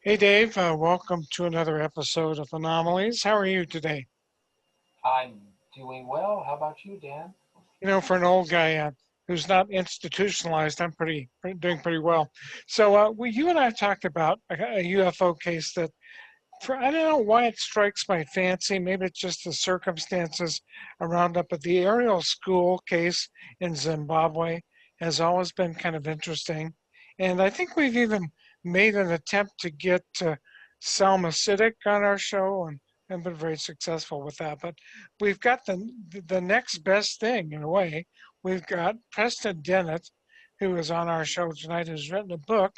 Hey Dave, welcome to another episode of Anomalies. How are you today? I'm doing well. How about you, Dan? You know, for an old guy who's not institutionalized, I'm doing pretty well. So, you and I talked about a UFO case that, for I don't know why it strikes my fancy. Maybe it's just the circumstances around it, but the Ariel School case in Zimbabwe has always been kind of interesting, and I think we've even made an attempt to get Salma Siddiq on our show and been very successful with that. But we've got the next best thing in a way. We've got Preston Dennett, who is on our show tonight, who's written a book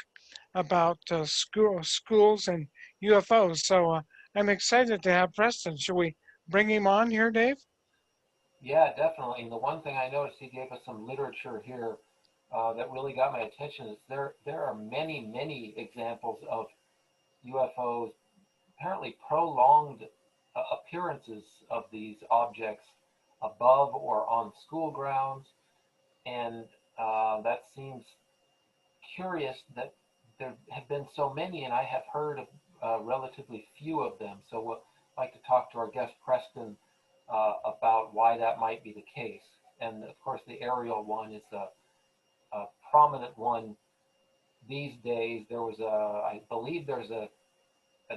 about schools and UFOs. So I'm excited to have Preston. Should we bring him on here, Dave? Yeah, definitely. And the one thing I noticed he gave us some literature here that really got my attention is there are many examples of UFOs, apparently prolonged appearances of these objects above or on school grounds, and that seems curious that there have been so many, and I have heard of relatively few of them. So we'll like to talk to our guest Preston about why that might be the case. And of course, the aerial one is a prominent one these days. I believe there's a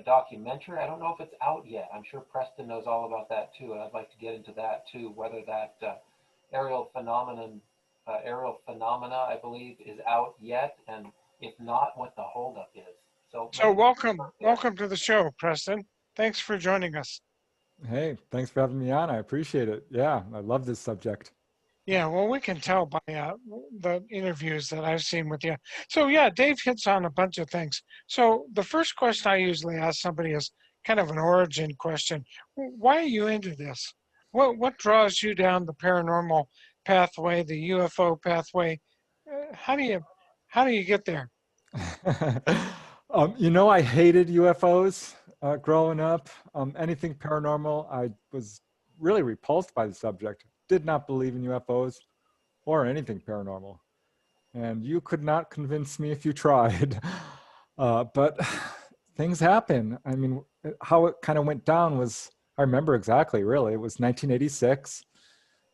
documentary. I don't know if it's out yet. I'm sure Preston knows all about that too, and I'd like to get into that too. Whether that aerial phenomenon, aerial phenomena, I believe, is out yet, and if not, what the holdup is. So So maybe welcome to the show, Preston. Thanks for joining us. Hey, thanks for having me on. I appreciate it. Yeah, I love this subject. Yeah, well, we can tell by the interviews that I've seen with you. So, yeah, Dave hits on a bunch of things. So, the first question I usually ask somebody is kind of an origin question. Why are you into this? What draws you down the paranormal pathway, the UFO pathway? How do you get there? I hated UFOs growing up. Anything paranormal, I was really repulsed by the subject. Did not believe in UFOs or anything paranormal. And you could not convince me if you tried. But things happen. I mean, how it kind of went down was, I remember exactly, really. It was 1986,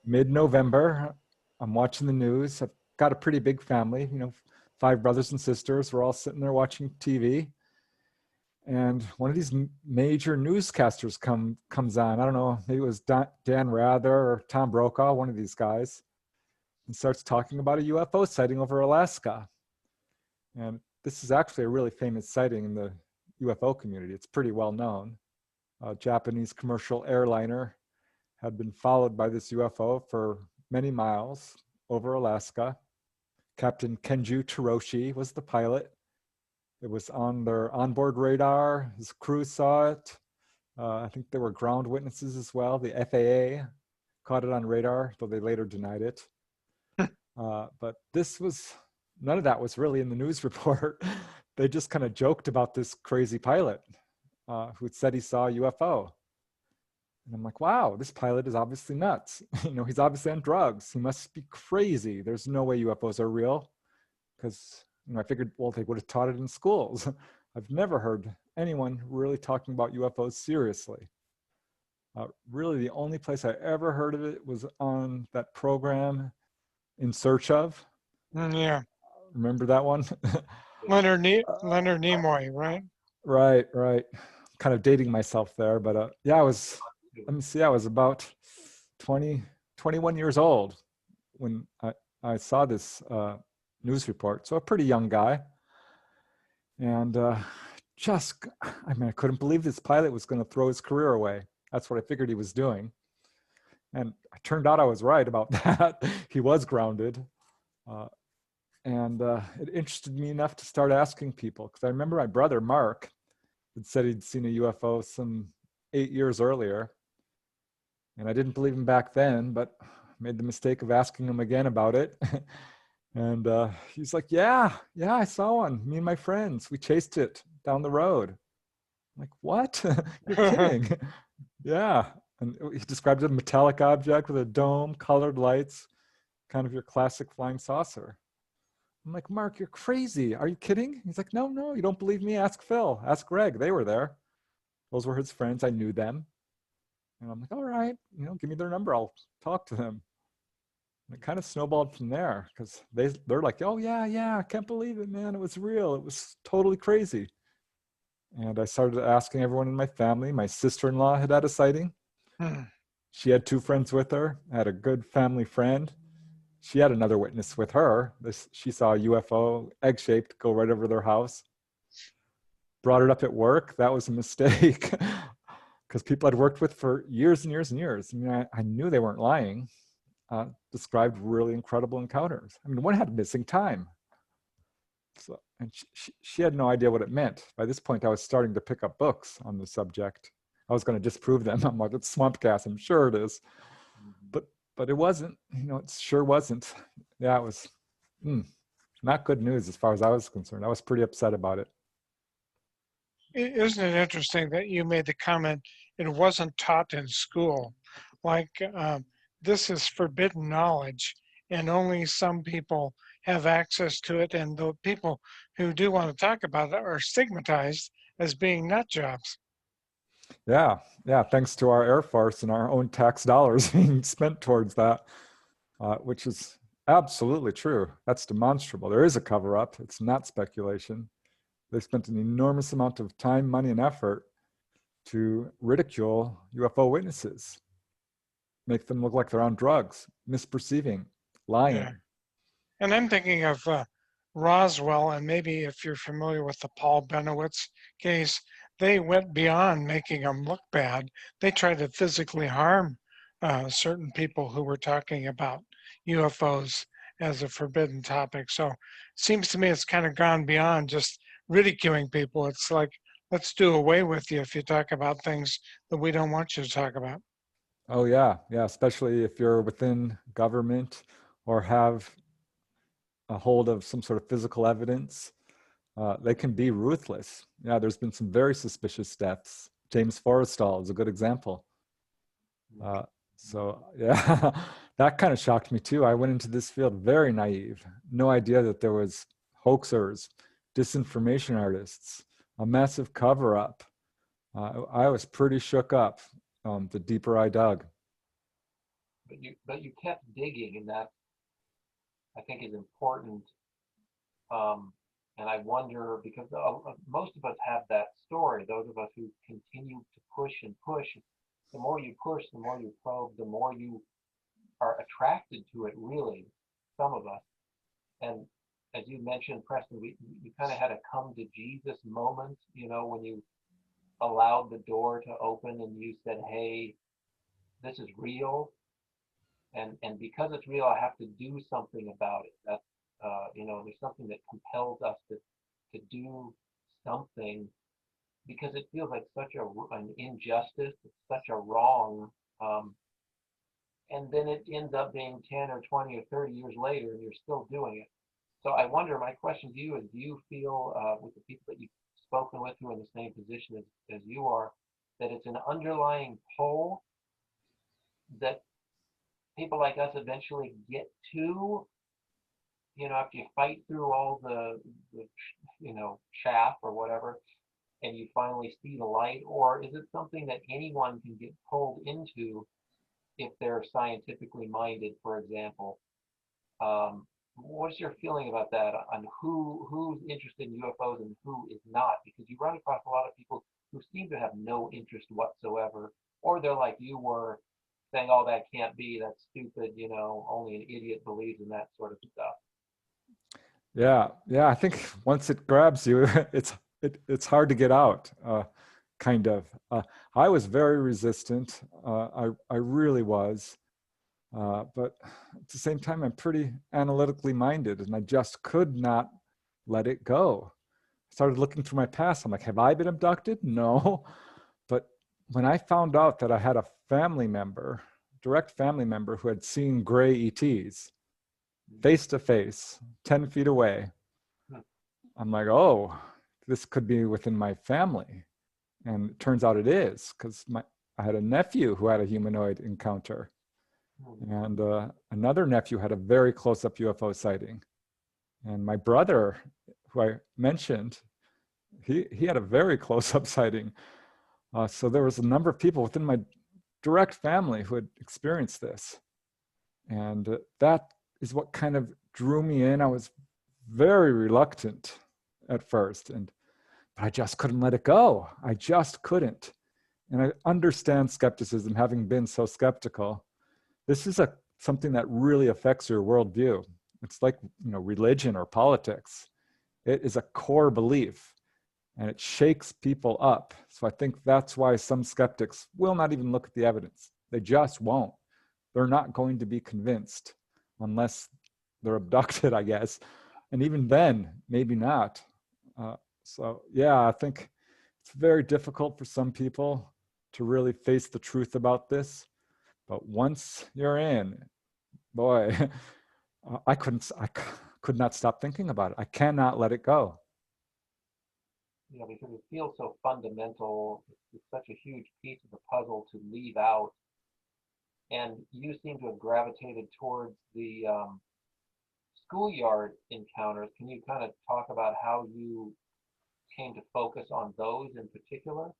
mid-November. I'm watching the news. I've got a pretty big family, 5 brothers and sisters. We're all sitting there watching TV. And one of these major newscasters comes on. I don't know, maybe it was Dan Rather or Tom Brokaw, one of these guys, and starts talking about a UFO sighting over Alaska. And this is actually a really famous sighting in the UFO community. It's pretty well known. A Japanese commercial airliner had been followed by this UFO for many miles over Alaska. Captain Kenju Toroshi was the pilot. It was on their onboard radar. His crew saw it. I think there were ground witnesses as well. The FAA caught it on radar, though they later denied it. But none of that was really in the news report. They just kind of joked about this crazy pilot who said he saw a UFO. And I'm like, wow, this pilot is obviously nuts. He's obviously on drugs. He must be crazy. There's no way UFOs are real. Because I figured, well, they would have taught it in schools. I've never heard anyone really talking about UFOs seriously. Really, the only place I ever heard of it was on that program, In Search Of. Yeah, Remember that one? Leonard Nimoy, right? Right. Kind of dating myself there, but yeah, let me see, I was about 20, 21 years old when I saw this news report. So a pretty young guy. And I couldn't believe this pilot was going to throw his career away. That's what I figured he was doing. And it turned out I was right about that. He was grounded. And it interested me enough to start asking people, because I remember my brother, Mark, had said he'd seen a UFO some 8 years earlier. And I didn't believe him back then, but made the mistake of asking him again about it. And he's like, yeah, I saw one. Me and my friends, we chased it down the road. I'm like, what? You're kidding. Yeah. And he described a metallic object with a dome, colored lights, kind of your classic flying saucer. I'm like, Mark, you're crazy. Are you kidding? He's like, no, no, you don't believe me? Ask Phil, ask Greg. They were there. Those were his friends. I knew them. And I'm like, all right, give me their number. I'll talk to them. And it kind of snowballed from there because they're like, oh yeah, yeah, I can't believe it, man. It was real. It was totally crazy. And I started asking everyone in my family. My sister-in-law had a sighting. Hmm. She had 2 friends with her. I had a good family friend. She had another witness with her. She saw a UFO, egg-shaped, go right over their house. Brought it up at work. That was a mistake because people I'd worked with for years and years and years. I mean, I knew they weren't lying. Described really incredible encounters. I mean, one had missing time. So, and she had no idea what it meant. By this point, I was starting to pick up books on the subject. I was going to disprove them. I'm like, it's swamp gas. I'm sure it is. But it wasn't. It sure wasn't. Yeah, it was not good news as far as I was concerned. I was pretty upset about it. Isn't it interesting that you made the comment it wasn't taught in school? Like this is forbidden knowledge, and only some people have access to it, and the people who do want to talk about it are stigmatized as being nut jobs. Yeah, yeah. Thanks to our Air Force and our own tax dollars being spent towards that, which is absolutely true. That's demonstrable. There is a cover-up. It's not speculation. They spent an enormous amount of time, money, and effort to ridicule UFO witnesses, make them look like they're on drugs, misperceiving, lying. Yeah. And I'm thinking of Roswell, and maybe if you're familiar with the Paul Benowitz case, they went beyond making them look bad. They tried to physically harm certain people who were talking about UFOs as a forbidden topic. So it seems to me it's kind of gone beyond just ridiculing people. It's like, let's do away with you if you talk about things that we don't want you to talk about. Oh yeah, yeah. Especially if you're within government or have a hold of some sort of physical evidence, they can be ruthless. Yeah, there's been some very suspicious deaths. James Forrestal is a good example. So yeah, that kind of shocked me too. I went into this field very naive, no idea that there was hoaxers, disinformation artists, a massive cover-up. I was pretty shook up the deeper I dug. But you kept digging, and that I think is important. And I wonder, because most of us have that story, those of us who continue to push and push, the more you push, the more you probe, the more you are attracted to it, really, some of us. And as you mentioned, Preston, you kind of had a come to Jesus moment, when you allowed the door to open and you said, hey, this is real. And because it's real, I have to do something about it. That's, there's something that compels us to do something, because it feels like such an injustice, it's such a wrong, and then it ends up being 10 or 20 or 30 years later and you're still doing it. So I wonder, my question to you is, do you feel with the people that you've spoken with who are in the same position as you are, that it's an underlying pull that people like us eventually get to, after you fight through all the chaff or whatever, and you finally see the light? Or is it something that anyone can get pulled into if they're scientifically minded, for example? What's your feeling about that, on who's interested in UFOs and who is not? Because you run across a lot of people who seem to have no interest whatsoever, or they're like you were, saying, oh, that can't be, that's stupid, only an idiot believes in that sort of stuff. Yeah. I think once it grabs you, it's hard to get out. Kind of. I was very resistant. I really was. But at the same time, I'm pretty analytically minded, and I just could not let it go. I started looking through my past. I'm like, have I been abducted? No. But when I found out that I had a direct family member who had seen gray ETs face to face, 10 feet away, I'm like, oh, this could be within my family. And it turns out it is, because I had a nephew who had a humanoid encounter. And another nephew had a very close-up UFO sighting. And my brother, who I mentioned, he had a very close-up sighting. So there was a number of people within my direct family who had experienced this. And that is what kind of drew me in. I was very reluctant at first, but I just couldn't let it go. I just couldn't. And I understand skepticism, having been so skeptical. This is something that really affects your worldview. It's like, religion or politics. It is a core belief, and it shakes people up. So I think that's why some skeptics will not even look at the evidence. They just won't. They're not going to be convinced unless they're abducted, I guess. And even then, maybe not. So yeah, I think it's very difficult for some people to really face the truth about this. But once you're in, boy, I could not stop thinking about it. I cannot let it go. Because it feels so fundamental. It's such a huge piece of the puzzle to leave out. And you seem to have gravitated towards the schoolyard encounters. Can you kind of talk about how you came to focus on those in particular?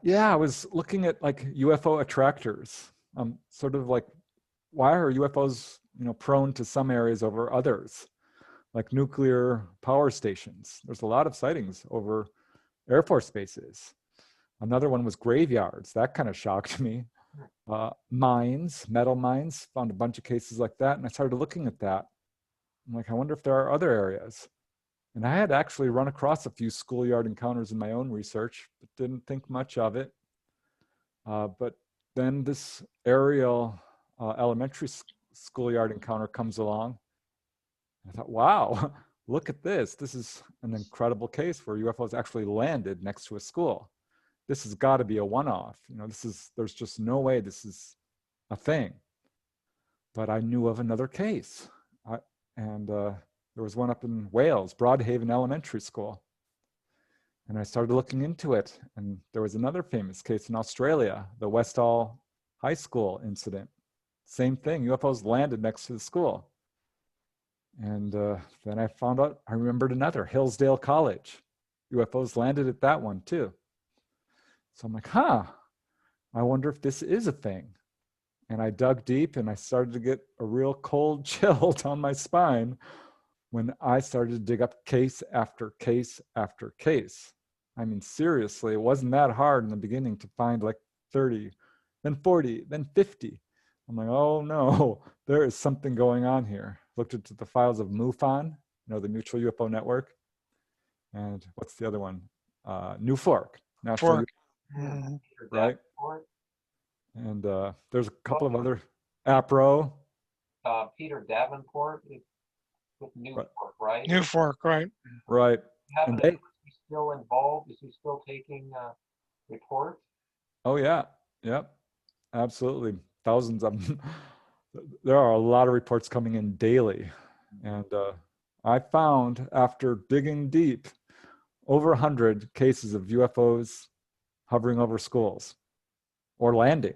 Yeah, I was looking at like UFO attractors, sort of like, why are UFOs, prone to some areas over others, like nuclear power stations? There's a lot of sightings over Air Force bases. Another one was graveyards. That kind of shocked me. Mines, metal mines, found a bunch of cases like that. And I started looking at that. I'm like, I wonder if there are other areas. And I had actually run across a few schoolyard encounters in my own research, but didn't think much of it. But then this Ariel elementary schoolyard encounter comes along. I thought, wow, look at this. This is an incredible case where UFOs actually landed next to a school. This has got to be a one-off. There's just no way this is a thing. But I knew of another case. There was one up in Wales, Broadhaven Elementary School. And I started looking into it. And there was another famous case in Australia, the Westall High School incident. Same thing, UFOs landed next to the school. And then I remembered another, Hillsdale College. UFOs landed at that one too. So I'm like, I wonder if this is a thing. And I dug deep and I started to get a real cold chill down my spine when I started to dig up case after case after case. I mean, seriously, it wasn't that hard in the beginning to find like 30, then 40, then 50. I'm like, oh no, there is something going on here. Looked into the files of MUFON, the Mutual UFO Network. And what's the other one? New Fork. National Mhm. right? And there's a couple of other, APRO. Peter Davenport is with New Fork, right? New Fork, right? Right. And is he still involved? Is he still taking reports? Oh yeah, yep, absolutely. Thousands of them. There are a lot of reports coming in daily. And I found, after digging deep, over 100 cases of UFOs hovering over schools or landing.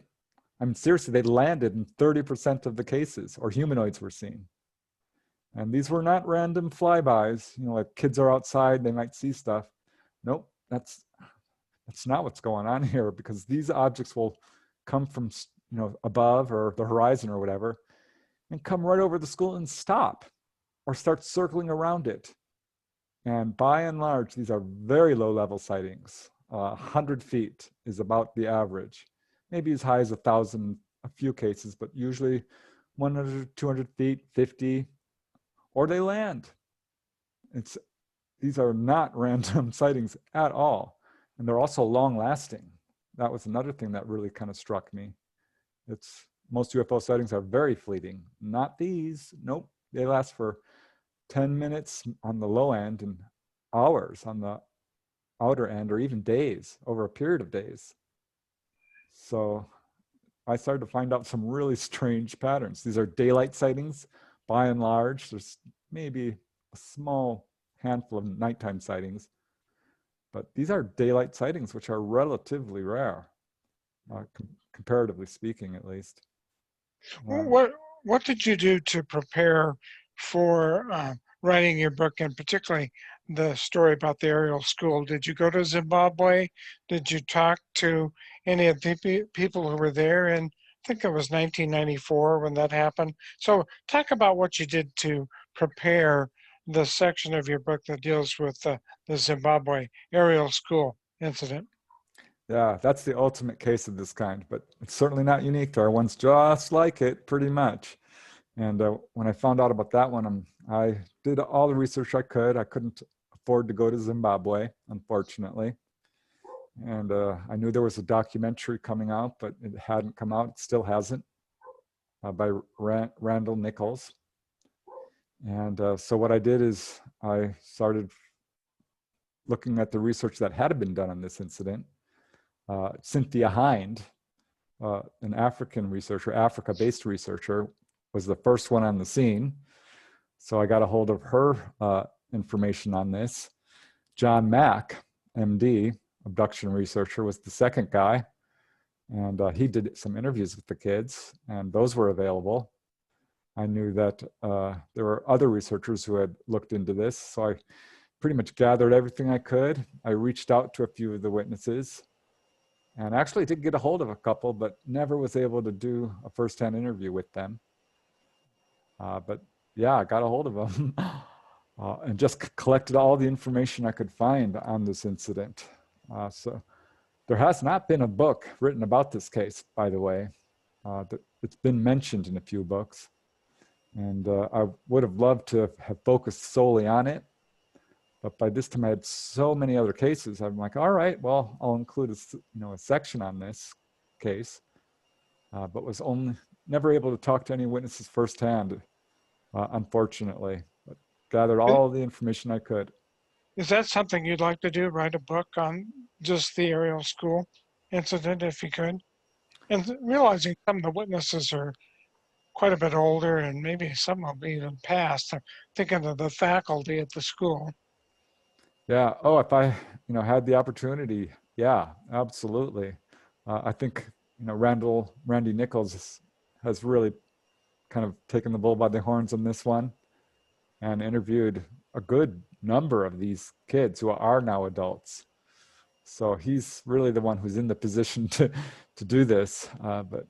I mean, seriously, they landed in 30% of the cases, or humanoids were seen. And these were not random flybys, like kids are outside, they might see stuff. Nope, that's not what's going on here, because these objects will come from, above or the horizon or whatever, and come right over the school and stop, or start circling around it. And by and large, these are very low level sightings. 100 feet is about the average. Maybe as high as 1,000, a few cases, but usually 100, 200 feet, 50, or they land. These are not random sightings at all. And they're also long lasting. That was another thing that really kind of struck me. Most UFO sightings are very fleeting. Not these, nope. They last for 10 minutes on the low end and hours on the outer end, or even days, over a period of days. So I started to find out some really strange patterns. These are daylight sightings, by and large. There's maybe a small handful of nighttime sightings, but these are daylight sightings, which are relatively rare, comparatively speaking, at least. What did you do to prepare for writing your book, and particularly the story about the Ariel School? Did you go to Zimbabwe? Did you talk to any of the people who were there? And I think it was 1994 when that happened. So talk about what you did to prepare the section of your book that deals with the Zimbabwe Ariel School incident. Yeah, that's the ultimate case of this kind, but it's certainly not unique. There are ones just like it, pretty much. And when I found out about that one, I did all the research I could. I couldn't afford to go to Zimbabwe, unfortunately. And I knew there was a documentary coming out, but it hadn't come out. It still hasn't, by Randall Nichols. And so what I did is I started looking at the research that had been done on this incident. Cynthia Hind, an African researcher, Africa-based researcher, was the first one on the scene. So I got a hold of her information on this. John Mack, MD, abduction researcher, was the second guy. And he did some interviews with the kids, and those were available. I knew that there were other researchers who had looked into this. So I pretty much gathered everything I could. I reached out to a few of the witnesses, and actually did get a hold of a couple, but never was able to do a first-hand interview with them. But yeah, I got a hold of them and just collected all the information I could find on this incident. So there has not been a book written about this case, by the way. It's been mentioned in a few books. And I would have loved to have focused solely on it. But by this time I had so many other cases. I'm like, all right, well, I'll include a section on this case, but was never able to talk to any witnesses firsthand, unfortunately. But gathered all the information I could. Is that something you'd like to do, write a book on just the Ariel School incident, if you could? And realizing some of the witnesses are quite a bit older, and maybe some will be even past. I'm thinking of the faculty at the school. Yeah. Oh, if I, had the opportunity, yeah, absolutely. I think, Randy Nichols has really kind of taken the bull by the horns on this one, and interviewed a good number of these kids who are now adults. So he's really the one who's in the position to do this. But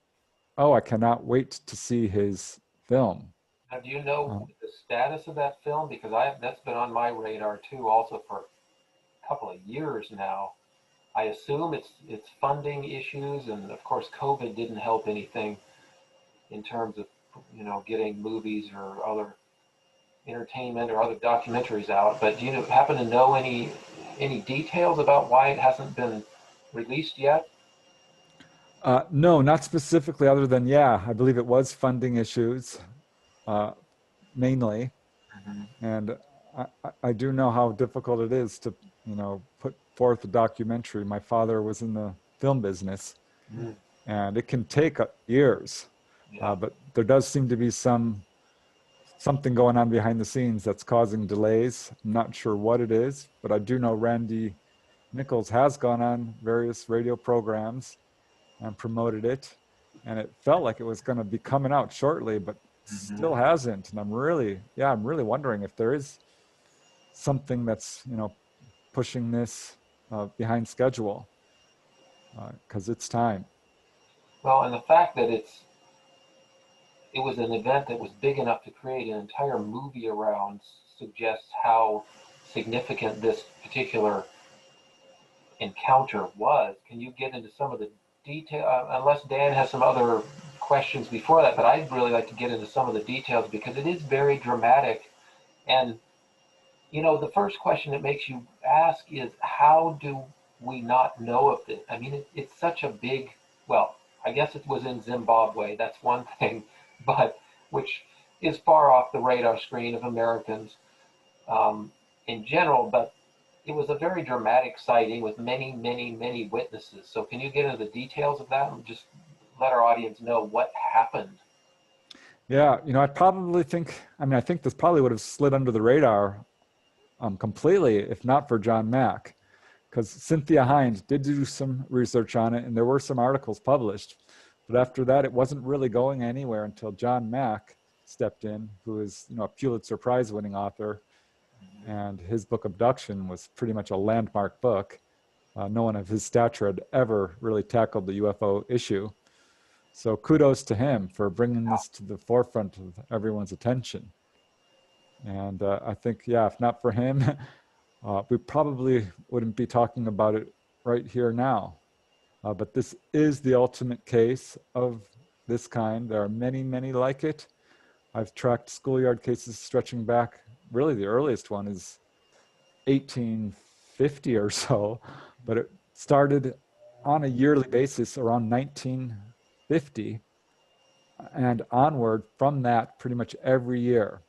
I cannot wait to see his film. Now, do you know the status of that film? Because that's been on my radar too, also for a couple of years now. I assume it's funding issues, and of course COVID didn't help anything in terms of getting movies or other entertainment or other documentaries out. But do you happen to know any details about why it hasn't been released yet? No, not specifically, other than, I believe it was funding issues, mainly. Mm-hmm. And I do know how difficult it is to, put forth a documentary. My father was in the film business, and it can take years. Yeah. But there does seem to be something going on behind the scenes that's causing delays. I'm not sure what it is, but I do know Randy Nichols has gone on various radio programs and promoted it, and it felt like it was going to be coming out shortly, but still hasn't. And I'm really wondering if there is something that's pushing this behind schedule, because it's time. Well, and the fact that it was an event that was big enough to create an entire movie around suggests how significant this particular encounter was. Can you get into some of the detail, unless Dan has some other questions before that, but I'd really like to get into some of the details, because it is very dramatic. And the first question that makes you ask is, how do we not know of this? I mean, it's such a big, well, I guess it was in Zimbabwe, that's one thing, but which is far off the radar screen of Americans in general, but it was a very dramatic sighting with many, many, many witnesses. So can you get into the details of that and just let our audience know what happened? Yeah, I think this probably would have slid under the radar completely if not for John Mack, because Cynthia Hind did do some research on it, and there were some articles published. But after that, it wasn't really going anywhere until John Mack stepped in, who is, a Pulitzer Prize winning author. And his book Abduction was pretty much a landmark book. No one of his stature had ever really tackled the UFO issue. So kudos to him for bringing this to the forefront of everyone's attention. And I think, yeah, if not for him, we probably wouldn't be talking about it right here now. But this is the ultimate case of this kind. There are many, many like it. I've tracked schoolyard cases stretching back. Really, the earliest one is 1850 or so, but it started on a yearly basis around 1950 and onward from that pretty much every year.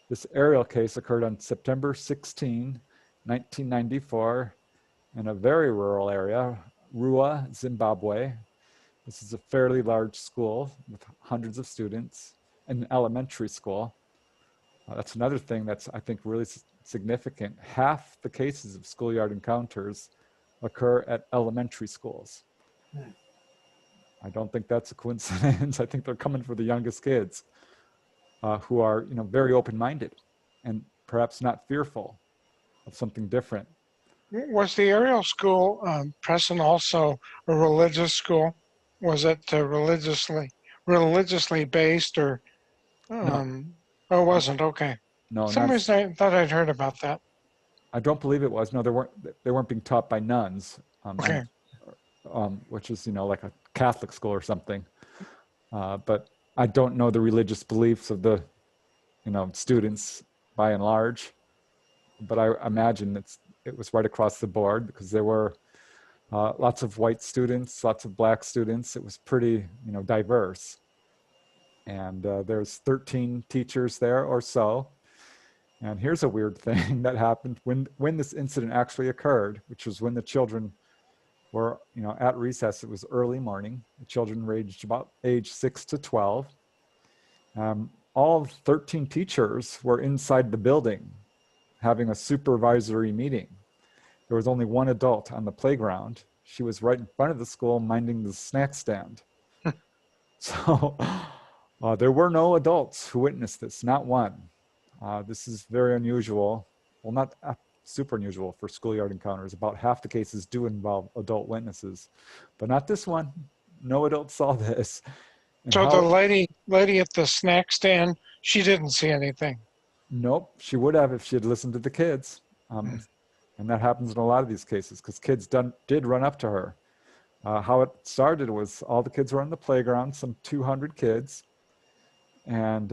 This Ariel case occurred on September 16, 1994 in a very rural area, Rua, Zimbabwe. This is a fairly large school with hundreds of students, an elementary school. That's another thing that's, I think, really significant. Half the cases of schoolyard encounters occur at elementary schools. I don't think that's a coincidence. I think they're coming for the youngest kids who are, very open-minded and perhaps not fearful of something different. Was the Ariel School, Preston, also a religious school? Was it religiously based, or No, oh, it wasn't? Okay. no, Some not. reason I thought I'd heard about that. I don't believe it was. No, they weren't being taught by nuns, Okay. which is, like a Catholic school or something. But I don't know the religious beliefs of the, students by and large. But I imagine it was right across the board because there were lots of white students, lots of black students. It was pretty, diverse. And there's 13 teachers there or so. And here's a weird thing that happened when this incident actually occurred, which was when the children were, at recess. It was early morning. The children ranged about age 6 to 12. All 13 teachers were inside the building having a supervisory meeting. There was only one adult on the playground. She was right in front of the school minding the snack stand. So there were no adults who witnessed this, not one. This is very unusual. Well, not super unusual for schoolyard encounters. About half the cases do involve adult witnesses, but not this one. No adults saw this. And So the lady at the snack stand, she didn't see anything. Nope, she would have if she had listened to the kids. And that happens in a lot of these cases because kids did run up to her. How it started was all the kids were on the playground, some 200 kids, and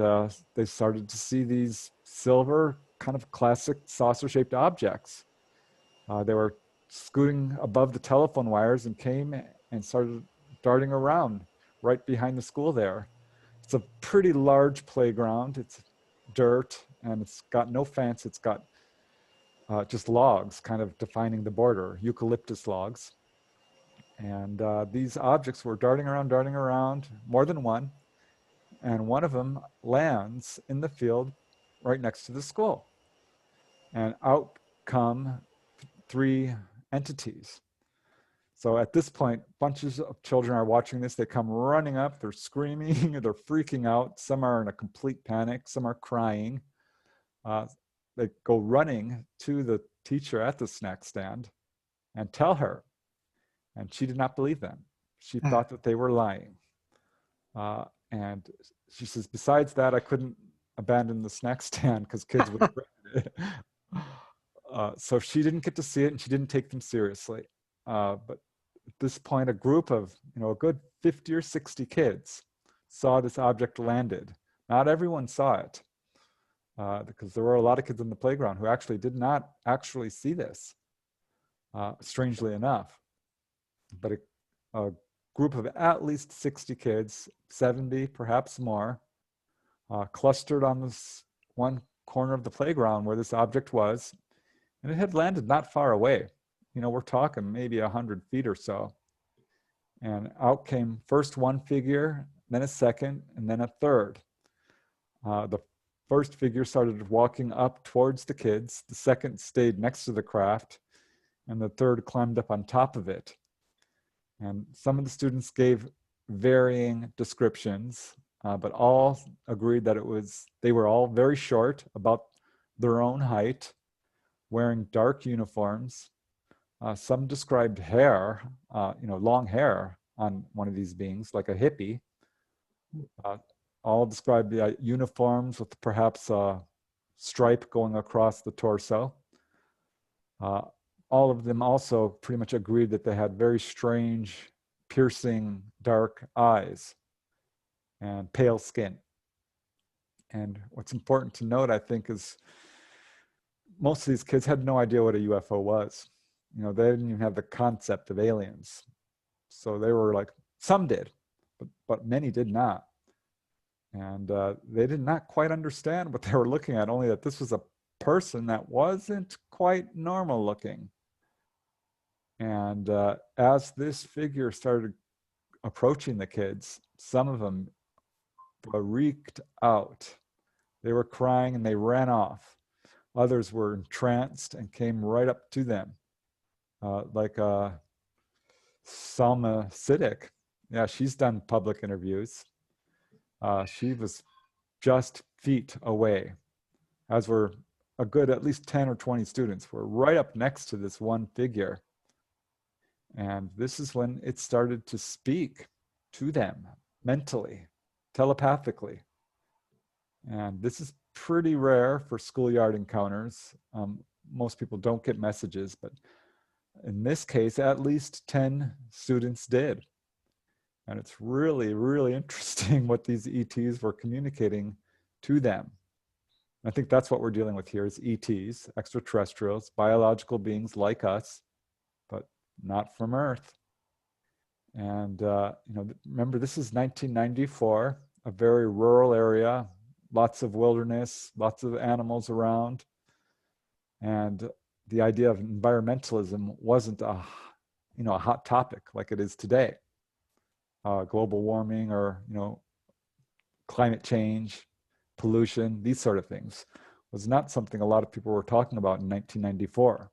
they started to see these silver, kind of classic saucer-shaped objects. They were scooting above the telephone wires and came and started darting around right behind the school there. It's a pretty large playground. It's dirt, and it's got no fence. It's got just logs kind of defining the border, eucalyptus logs. And these objects were darting around, more than one. And one of them lands in the field right next to the school. And out come 3 entities. So at this point, bunches of children are watching this. They come running up, they're screaming, they're freaking out. Some are in a complete panic, some are crying. They go running to the teacher at the snack stand and tell her. And she did not believe them. She thought that they were lying. And she says, besides that, I couldn't abandon the snack stand because kids would have wrecked it. So she didn't get to see it and she didn't take them seriously. But at this point, a group of, a good 50 or 60 kids saw this object landed. Not everyone saw it because there were a lot of kids on the playground who actually did not actually see this, strangely enough. But a group of at least 60 kids, 70, perhaps more, clustered on this one corner of the playground where this object was, and it had landed not far away. We're talking maybe 100 feet or so. And out came first one figure, then a second, and then a third. The first figure started walking up towards the kids. The second stayed next to the craft, and the third climbed up on top of it. And some of the students gave varying descriptions. but all agreed that they were all very short, about their own height, wearing dark uniforms. Some described hair, long hair on one of these beings, like a hippie. All described the uniforms with perhaps a stripe going across the torso. All of them also pretty much agreed that they had very strange, piercing, dark eyes and pale skin. And what's important to note, I think, is most of these kids had no idea what a UFO was. They didn't even have the concept of aliens. So they were like, some did, but many did not. And they did not quite understand what they were looking at, only that this was a person that wasn't quite normal looking. And as this figure started approaching the kids, some of them freaked out. They were crying and they ran off. Others were entranced and came right up to them, like Salma Siddiq. Yeah, she's done public interviews. She was just feet away, as were a good at least 10 or 20 students were right up next to this one figure. And this is when it started to speak to them mentally, telepathically. And this is pretty rare for schoolyard encounters. Most people don't get messages, but in this case, at least 10 students did. And it's really, really interesting what these ETs were communicating to them. I think that's what we're dealing with here is ETs, extraterrestrials, biological beings like us, but not from Earth. And remember, this is 1994, a very rural area, lots of wilderness, lots of animals around. And the idea of environmentalism wasn't a hot topic like it is today. Global warming or, climate change, pollution, these sort of things was not something a lot of people were talking about in 1994.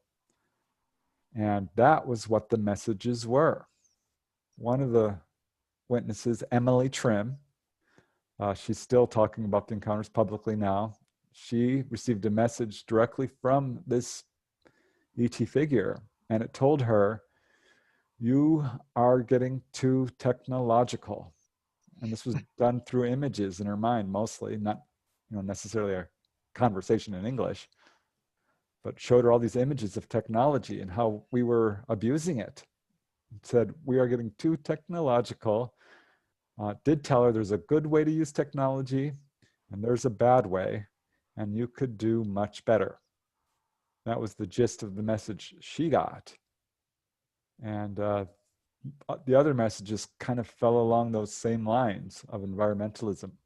And that was what the messages were. One of the witnesses, Emily Trim, she's still talking about the encounters publicly now. She received a message directly from this ET figure, and it told her, "You are getting too technological." And this was done through images in her mind, mostly, not necessarily a conversation in English, but showed her all these images of technology and how we were abusing it. It said, "We are getting too technological." Did tell her there's a good way to use technology and there's a bad way, and you could do much better. That was the gist of the message she got. And the other messages kind of fell along those same lines of environmentalism.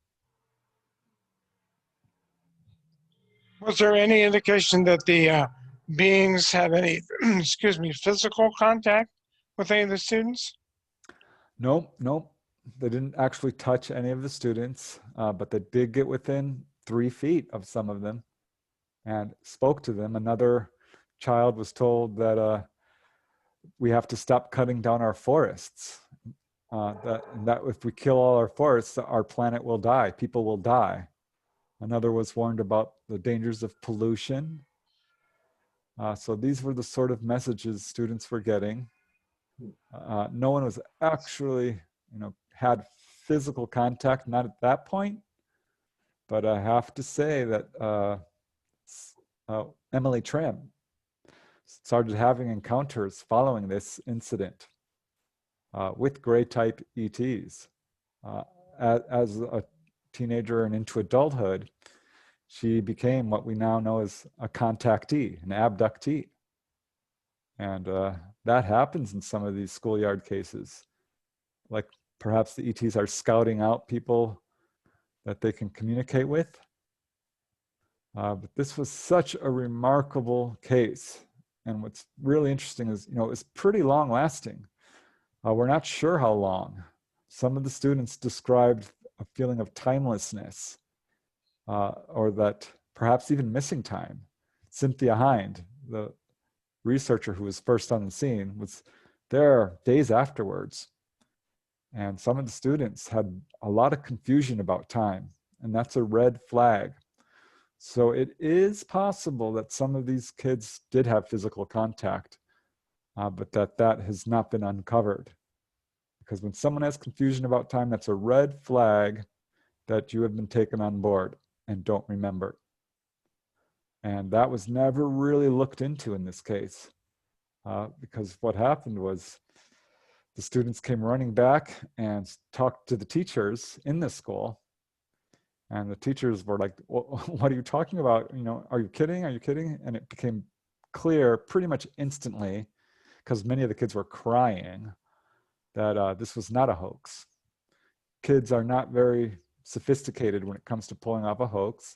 Was there any indication that the beings had any, physical contact with any of the students? Nope. They didn't actually touch any of the students, but they did get within 3 feet of some of them and spoke to them. Another child was told that we have to stop cutting down our forests. That if we kill all our forests, our planet will die, people will die. Another was warned about the dangers of pollution. So these were the sort of messages students were getting. No one was actually, had physical contact, not at that point. But I have to say that Emily Trim started having encounters following this incident with gray type ETs. As a teenager and into adulthood, she became what we now know as a contactee, an abductee. And that happens in some of these schoolyard cases. Like perhaps the ETs are scouting out people that they can communicate with. But this was such a remarkable case. And what's really interesting is, it was pretty long lasting. We're not sure how long. Some of the students described a feeling of timelessness, or that perhaps even missing time. Cynthia Hind, the researcher who was first on the scene, was there days afterwards. And some of the students had a lot of confusion about time, and that's a red flag. So it is possible that some of these kids did have physical contact, but that has not been uncovered. Because when someone has confusion about time, that's a red flag that you have been taken on board and don't remember. And that was never really looked into in this case, because what happened was the students came running back and talked to the teachers in the school. And the teachers were like, well, what are you talking about? You know, are you kidding? Are you kidding? And it became clear pretty much instantly, because many of the kids were crying, that this was not a hoax. Kids are not very sophisticated when it comes to pulling off a hoax.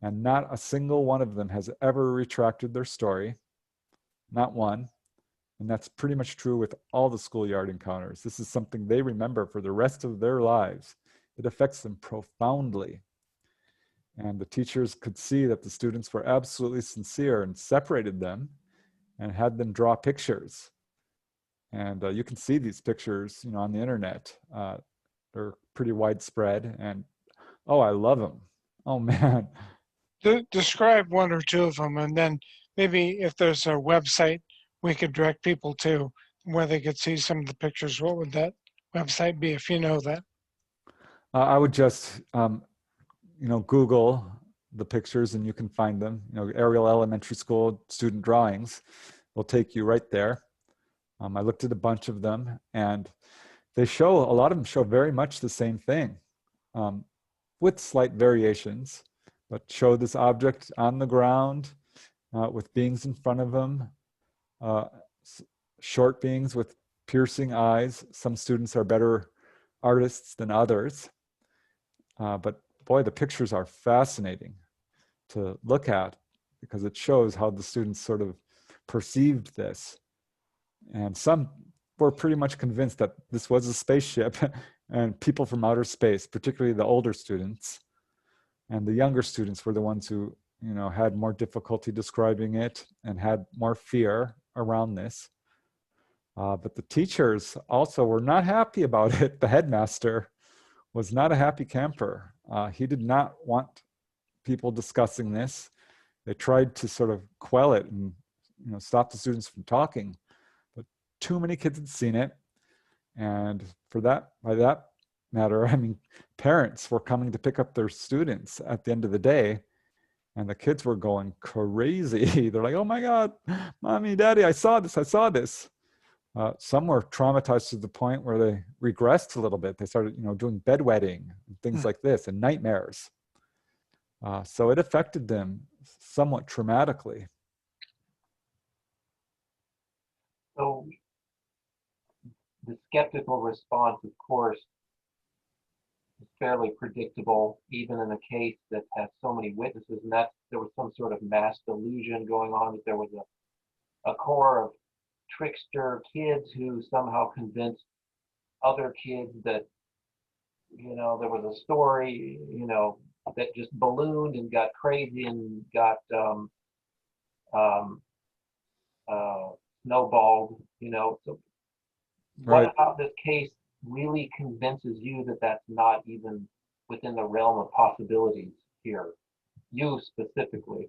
And not a single one of them has ever retracted their story. Not one. And that's pretty much true with all the schoolyard encounters. This is something they remember for the rest of their lives. It affects them profoundly. And the teachers could see that the students were absolutely sincere and separated them and had them draw pictures. And you can see these pictures, you know, on the internet. They're pretty widespread, and oh, I love them. Oh man. Describe one or two of them, and then maybe if there's a website we could direct people to where they could see some of the pictures. What would that website be if you know that? I would just, you know, Google the pictures and you can find them. You know, Ariel Elementary School student drawings will take you right there. I looked at a bunch of them, and they show, a lot of them show very much the same thing, with slight variations, but show this object on the ground with beings in front of them, short beings with piercing eyes. Some students are better artists than others, but boy, the pictures are fascinating to look at because it shows how the students sort of perceived this. And some were pretty much convinced that this was a spaceship and people from outer space, particularly the older students. And the younger students were the ones who, you know, had more difficulty describing it and had more fear around this. But the teachers also were not happy about it. The headmaster was not a happy camper. He did not want people discussing this. They tried to sort of quell it and, you know, stop the students from talking. But too many kids had seen it. And for that, by that matter, I mean, parents were coming to pick up their students at the end of the day, and the kids were going crazy. They're like, oh my God, mommy, daddy, I saw this, I saw this. Some were traumatized to the point where they regressed a little bit. They started, you know, doing bedwetting and things like this and nightmares. So it affected them somewhat traumatically. So the skeptical response, of course, is fairly predictable, even in a case that has so many witnesses, and that there was some sort of mass delusion going on, that there was a core of trickster kids who somehow convinced other kids that, you know, there was a story, you know, that just ballooned and got crazy and got snowballed, you know. So what about this case really convinces you that that's not even within the realm of possibilities here, you specifically?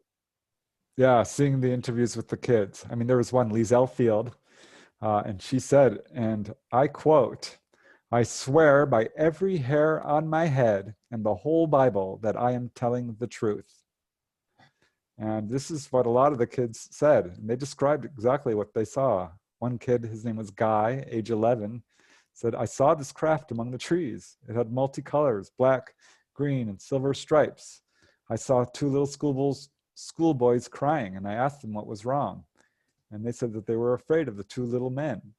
Yeah, seeing the interviews with the kids. I mean, there was one, Lizelle Field, and she said, and I quote, "I swear by every hair on my head and the whole Bible that I am telling the truth." And this is what a lot of the kids said. And they described exactly what they saw. One kid, his name was Guy, age 11, said, "I saw this craft among the trees. It had multicolors, black, green, and silver stripes. I saw two little schoolboys crying, and I asked them what was wrong. And they said that they were afraid of the two little men."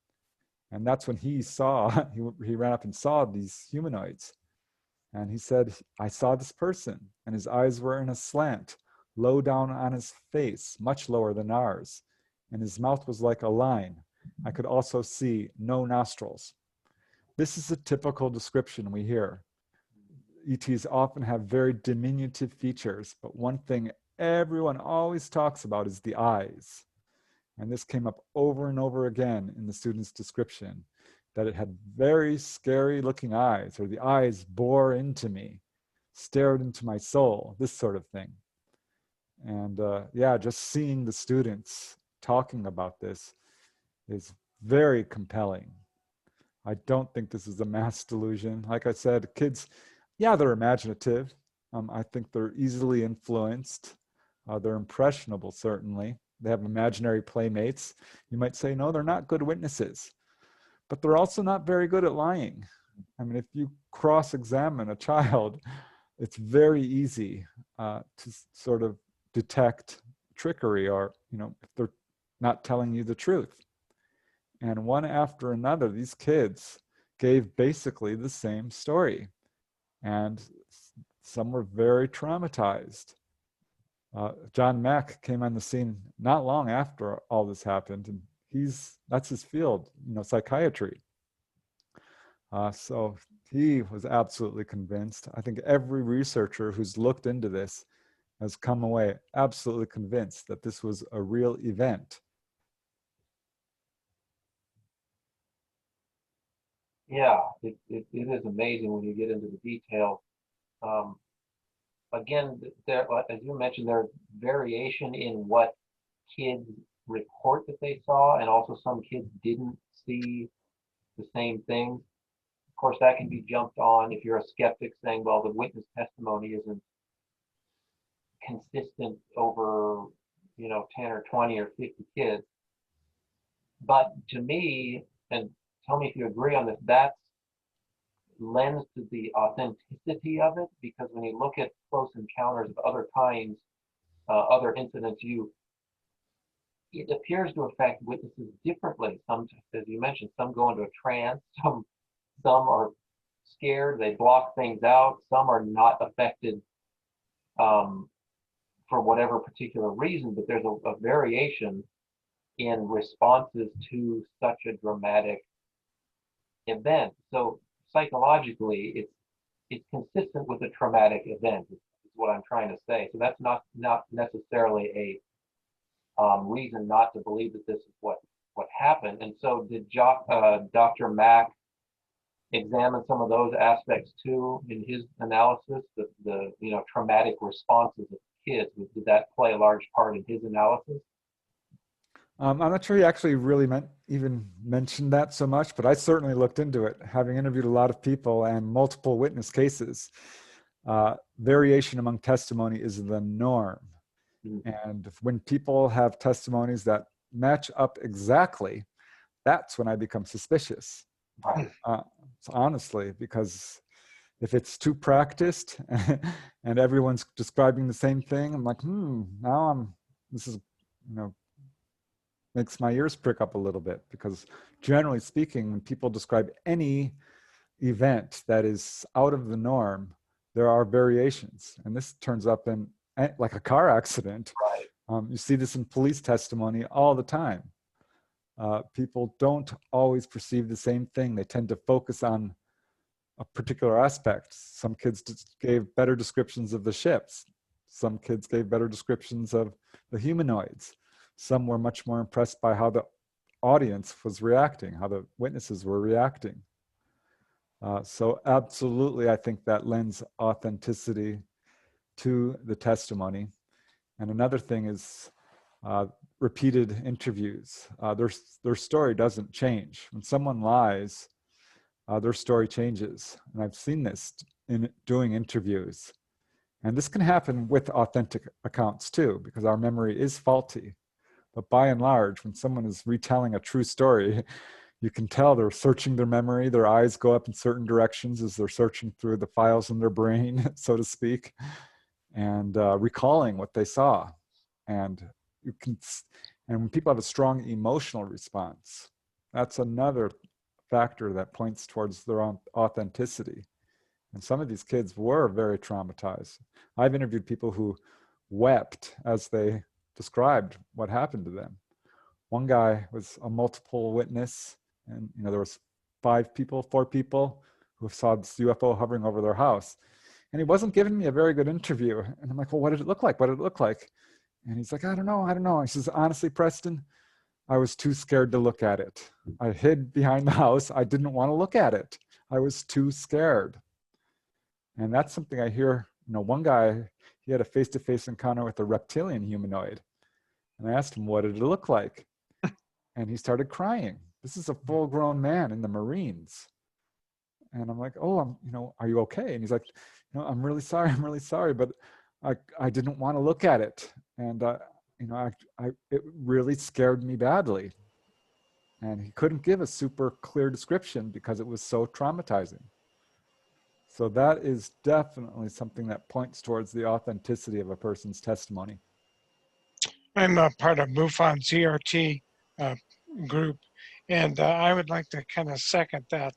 And that's when he saw, he ran up and saw these humanoids. And he said, "I saw this person, and his eyes were in a slant, low down on his face, much lower than ours. And his mouth was like a line. I could also see no nostrils." This is a typical description we hear. ETs often have very diminutive features, but one thing everyone always talks about is the eyes. And this came up over and over again in the student's description, that it had very scary looking eyes, or the eyes bore into me, stared into my soul, this sort of thing. And yeah, just seeing the students talking about this is very compelling. I don't think this is a mass delusion. Like I said, kids, yeah, they're imaginative. I think they're easily influenced. They're impressionable, certainly. They have imaginary playmates. You might say, no, they're not good witnesses, but they're also not very good at lying. I mean, if you cross-examine a child, it's very easy to sort of detect trickery, or, if they're not telling you the truth. And one after another, these kids gave basically the same story. And some were very traumatized. John Mack came on the scene not long after all this happened, and that's his field, psychiatry. So he was absolutely convinced. I think every researcher who's looked into this has come away absolutely convinced that this was a real event. Yeah, it is amazing when you get into the details. Again, as you mentioned, there's variation in what kids report that they saw, and also some kids didn't see the same things. Of course, that can be jumped on if you're a skeptic, saying, well, the witness testimony isn't consistent over, 10 or 20 or 50 kids. But to me, and tell me if you agree on this, that lends to the authenticity of it, because when you look at close encounters of other kinds, other incidents, it appears to affect witnesses differently. Some, as you mentioned, some go into a trance, some are scared, they block things out, some are not affected for whatever particular reason, but there's a variation in responses to such a dramatic event. So psychologically, it's consistent with a traumatic event, is what I'm trying to say. So that's not necessarily a reason not to believe that this is what happened. And so did Dr. Mack examine some of those aspects too in his analysis, the traumatic responses of kids? Did that play a large part in his analysis? I'm not sure he actually really even mentioned that so much, but I certainly looked into it, having interviewed a lot of people and multiple witness cases. Variation among testimony is the norm. And when people have testimonies that match up exactly, that's when I become suspicious. Right. So honestly, because if it's too practiced and everyone's describing the same thing, I'm like, this is, makes my ears prick up a little bit, because generally speaking, when people describe any event that is out of the norm, there are variations. And this turns up in like a car accident. Right. You see this in police testimony all the time. People don't always perceive the same thing. They tend to focus on a particular aspect. Some kids gave better descriptions of the ships. Some kids gave better descriptions of the humanoids. Some were much more impressed by how the audience was reacting, how the witnesses were reacting. So absolutely, I think that lends authenticity to the testimony. And another thing is repeated interviews. Their story doesn't change. When someone lies, their story changes. And I've seen this in doing interviews. And this can happen with authentic accounts too, because our memory is faulty. But by and large, when someone is retelling a true story, you can tell they're searching their memory. Their eyes go up in certain directions as they're searching through the files in their brain, so to speak, and recalling what they saw. And when people have a strong emotional response, that's another factor that points towards their own authenticity. And some of these kids were very traumatized. I've interviewed people who wept as they described what happened to them. One guy was a multiple witness, and there was 4 people who saw this UFO hovering over their house. And he wasn't giving me a very good interview. And I'm like, well, what did it look like? What did it look like? And he's like, I don't know. He says, honestly, Preston, I was too scared to look at it. I hid behind the house. I didn't want to look at it. I was too scared. And that's something I hear, one guy, he had a face-to-face encounter with a reptilian humanoid. And I asked him, what did it look like? And he started crying. This is a full-grown man in the Marines. And I'm like, oh, are you okay? And he's like, I'm really sorry, but I didn't want to look at it. And, it really scared me badly. And he couldn't give a super clear description because it was so traumatizing. So that is definitely something that points towards the authenticity of a person's testimony. I'm a part of MUFON's ERT group, and I would like to kind of second that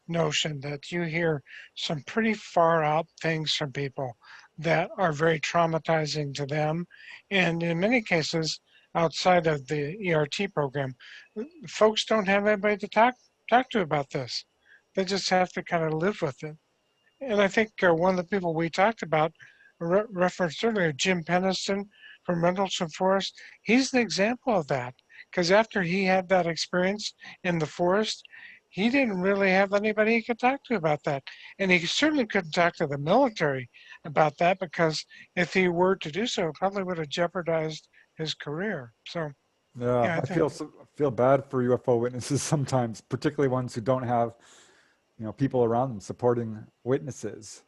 notion that you hear some pretty far out things from people that are very traumatizing to them. And in many cases, outside of the ERT program, folks don't have anybody to talk to about this. They just have to kind of live with it. And I think one of the people we talked about, referenced earlier, Jim Peniston from Rendlesham Forest, he's an example of that. Because after he had that experience in the forest, he didn't really have anybody he could talk to about that. And he certainly couldn't talk to the military about that, because if he were to do so, it probably would have jeopardized his career. So, Yeah, yeah, I I think. feel bad for UFO witnesses sometimes, particularly ones who don't have, people around them supporting witnesses.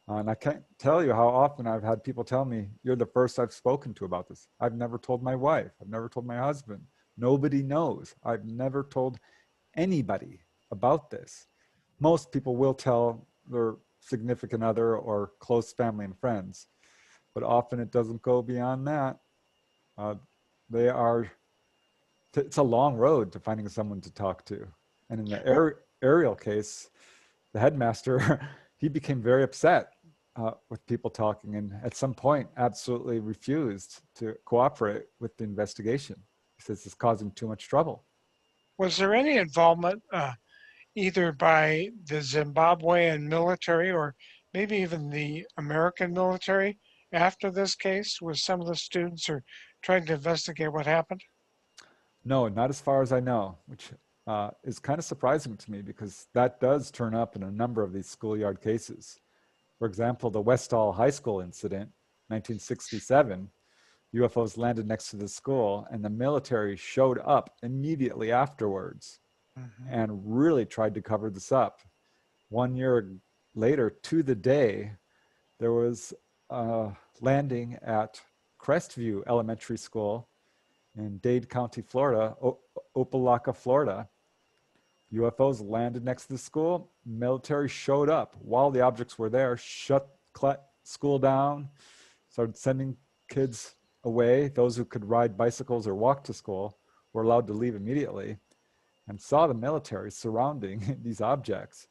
And I can't tell you how often I've had people tell me, you're the first I've spoken to about this. I've never told my wife. I've never told my husband. Nobody knows. I've never told anybody about this. Most people will tell their significant other or close family and friends, but often it doesn't go beyond that. They are, it's a long road to finding someone to talk to. And in the Ariel case, the headmaster, he became very upset with people talking, and at some point absolutely refused to cooperate with the investigation. He says it's causing too much trouble. Was there any involvement either by the Zimbabwean military or maybe even the American military after this case with some of the students or trying to investigate what happened? No, not as far as I know, which is kind of surprising to me because that does turn up in a number of these schoolyard cases. For example, the Westall High School incident, 1967, UFOs landed next to the school and the military showed up immediately afterwards and really tried to cover this up. 1 year later, to the day, there was a landing at Crestview Elementary School in Dade County, Florida, Opelika, Florida. UFOs landed next to the school. Military showed up while the objects were there, shut school down, started sending kids away. Those who could ride bicycles or walk to school were allowed to leave immediately, and saw the military surrounding these objects.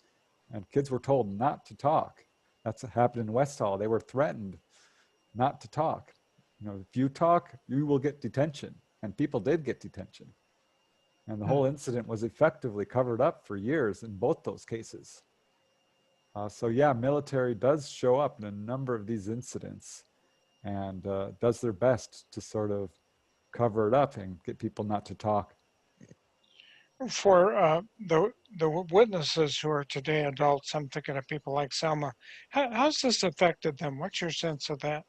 And kids were told not to talk. That's what happened in Westall. They were threatened not to talk. If you talk, you will get detention. And people did get detention. And the whole incident was effectively covered up for years in both those cases. So yeah, military does show up in a number of these incidents and does their best to sort of cover it up and get people not to talk. For the witnesses who are today adults, I'm thinking of people like Selma. How's this affected them? What's your sense of that?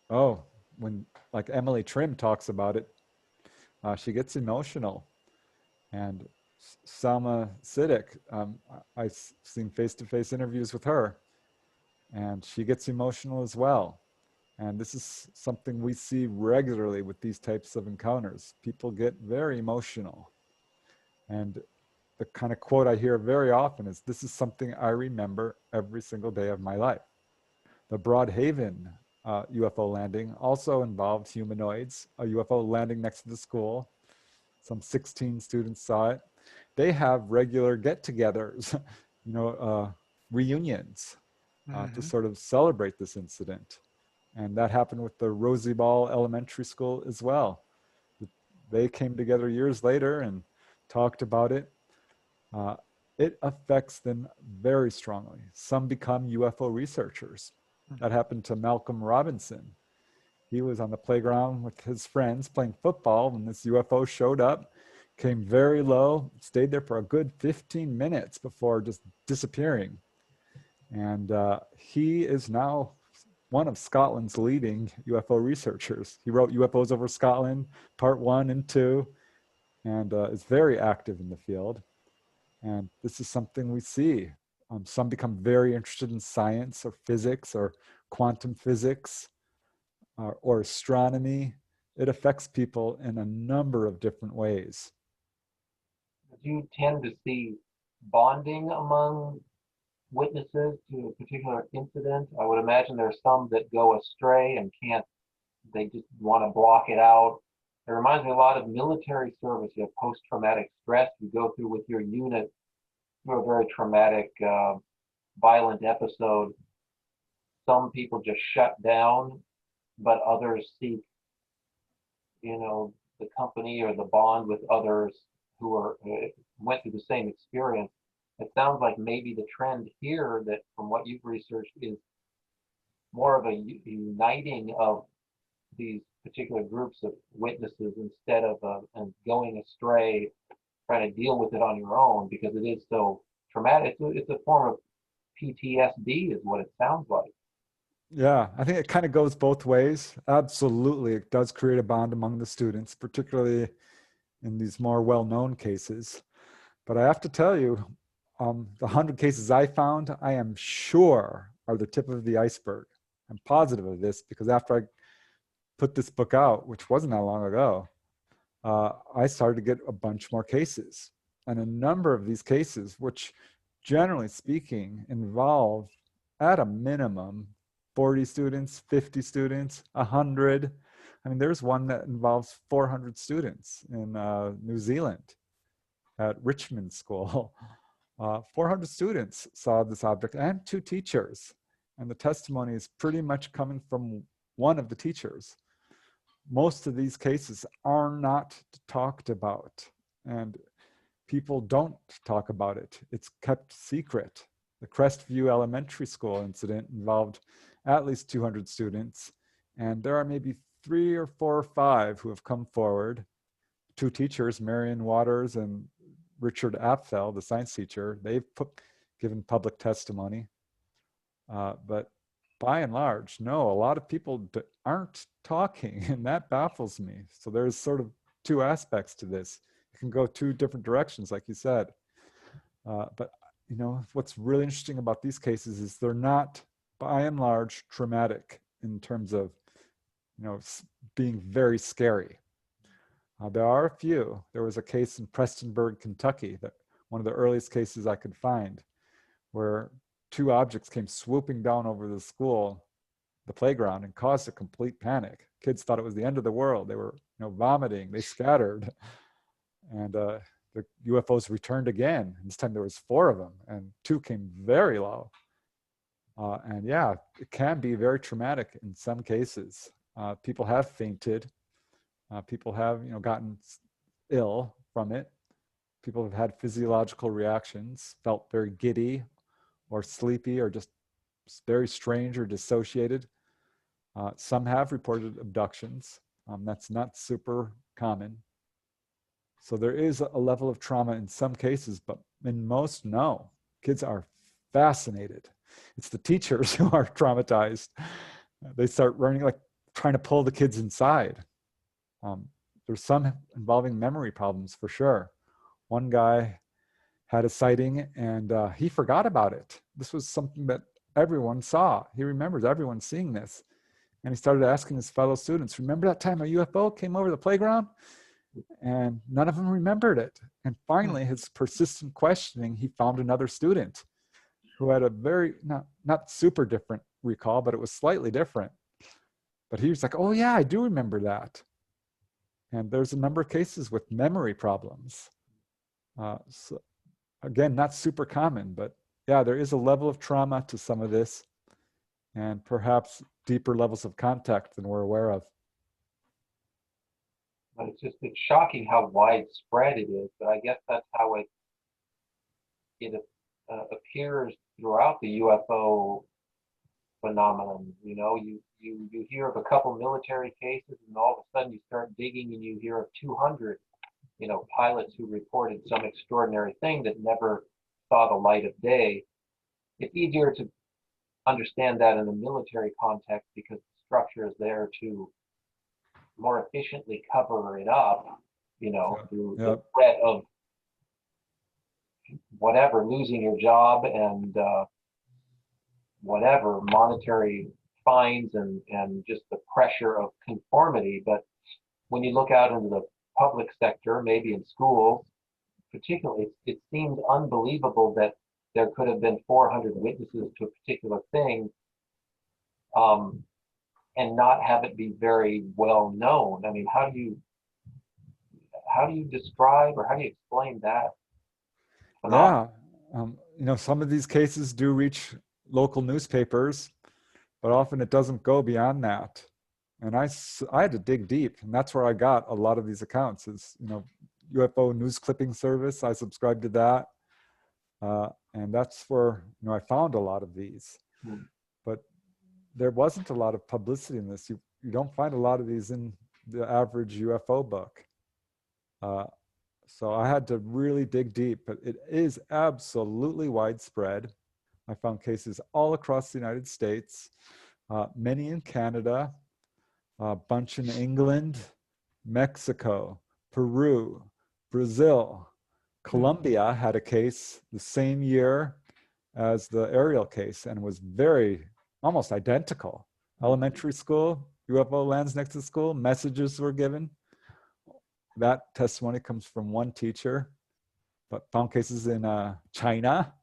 Oh, when like Emily Trim talks about it, she gets emotional. And Salma Siddiq, I've seen face-to-face interviews with her, and she gets emotional as well. And this is something we see regularly with these types of encounters. People get very emotional. And the kind of quote I hear very often is, this is something I remember every single day of my life. The Broadhaven UFO landing also involved humanoids, a UFO landing next to the school. Some 16 students saw it. They have regular get-togethers, reunions to sort of celebrate this incident. And that happened with the Rosie Ball Elementary School as well. They came together years later and talked about it. It affects them very strongly. Some become UFO researchers. That happened to Malcolm Robinson. He was on the playground with his friends playing football when this UFO showed up, came very low, stayed there for a good 15 minutes before just disappearing. And he is now one of Scotland's leading UFO researchers. He wrote UFOs over Scotland, part 1 and 2, and is very active in the field. And this is something we see. Some become very interested in science or physics or quantum physics or astronomy. It affects people in a number of different ways. Do you tend to see bonding among witnesses to a particular incident? I would imagine there's some that go astray and they just want to block it out. It reminds me a lot of military service. You have post-traumatic stress. You go through with your unit through a very traumatic, violent episode. Some people just shut down, but others seek, the company or the bond with others who went through the same experience. It sounds like maybe the trend here, that from what you've researched, is more of a uniting of these particular groups of witnesses instead of going astray, trying to deal with it on your own, because it is so traumatic. It's a form of PTSD is what it sounds like. Yeah, I think it kind of goes both ways. Absolutely, it does create a bond among the students, particularly in these more well-known cases. But I have to tell you, the 100 cases I found, I am sure are the tip of the iceberg. I'm positive of this because after I put this book out, which wasn't that long ago, I started to get a bunch more cases. And a number of these cases, which generally speaking involve at a minimum 40 students, 50 students, 100. I mean, there's one that involves 400 students in New Zealand at Richmond School. 400 students saw this object and 2 teachers. And the testimony is pretty much coming from one of the teachers. Most of these cases are not talked about, and people don't talk about it. It's kept secret. The Crestview Elementary School incident involved at least 200 students, and there are maybe 3 or 4 or 5 who have come forward. 2 teachers, Marion Waters and Richard Apfel, the science teacher, they've given public testimony. But by and large, no, a lot of people aren't talking, and that baffles me. So there's sort of 2 aspects to this. It can go 2 different directions, like you said. But what's really interesting about these cases is they're not, by and large, traumatic in terms of, being very scary. There are a few. There was a case in Prestonburg, Kentucky, that one of the earliest cases I could find, where 2 objects came swooping down over the school, the playground, and caused a complete panic. Kids thought it was the end of the world. They were, vomiting. They scattered, and the UFOs returned again. This time there was 4 of them, and 2 came very low. And yeah, it can be very traumatic in some cases. People have fainted. People have, gotten ill from it. People have had physiological reactions, felt very giddy or sleepy or just very strange or dissociated. Some have reported abductions. That's not super common. So there is a level of trauma in some cases, but in most, no. Kids are fascinated. It's the teachers who are traumatized. They start running, like trying to pull the kids inside. There's some involving memory problems for sure. One guy had a sighting and he forgot about it. This was something that everyone saw. He remembers everyone seeing this. And he started asking his fellow students, remember that time a UFO came over the playground? And none of them remembered it. And finally, his persistent questioning, he found another student who had a very, not super different recall, but it was slightly different. But he was like, oh yeah, I do remember that. And there's a number of cases with memory problems. So again, not super common, but yeah, there is a level of trauma to some of this, and perhaps deeper levels of contact than we're aware of. But it's shocking how widespread it is. But I guess that's how it appears throughout the UFO phenomenon. You you hear of a couple military cases, and all of a sudden you start digging and you hear of 200, pilots who reported some extraordinary thing that never saw the light of day. It's easier to understand that in a military context because the structure is there to more efficiently cover it up, through the threat of whatever, losing your job and whatever, monetary fines and just the pressure of conformity. But when you look out into the public sector, maybe in schools particularly, it seemed unbelievable that there could have been 400 witnesses to a particular thing, and not have it be very well known. I mean, how do you describe or how do you explain that phenomenon? Yeah, some of these cases do reach local newspapers, but often it doesn't go beyond that. And I had to dig deep, and that's where I got a lot of these accounts. Is UFO news clipping service. I subscribed to that, and that's where I found a lot of these. But there wasn't a lot of publicity in this. You don't find a lot of these in the average UFO book. So I had to really dig deep, but it is absolutely widespread. I found cases all across the United States, many in Canada, a bunch in England, Mexico, Peru, Brazil. Colombia had a case the same year as the Ariel case and was almost identical. Elementary school, UFO lands next to school, messages were given. That testimony comes from one teacher, but found cases in China,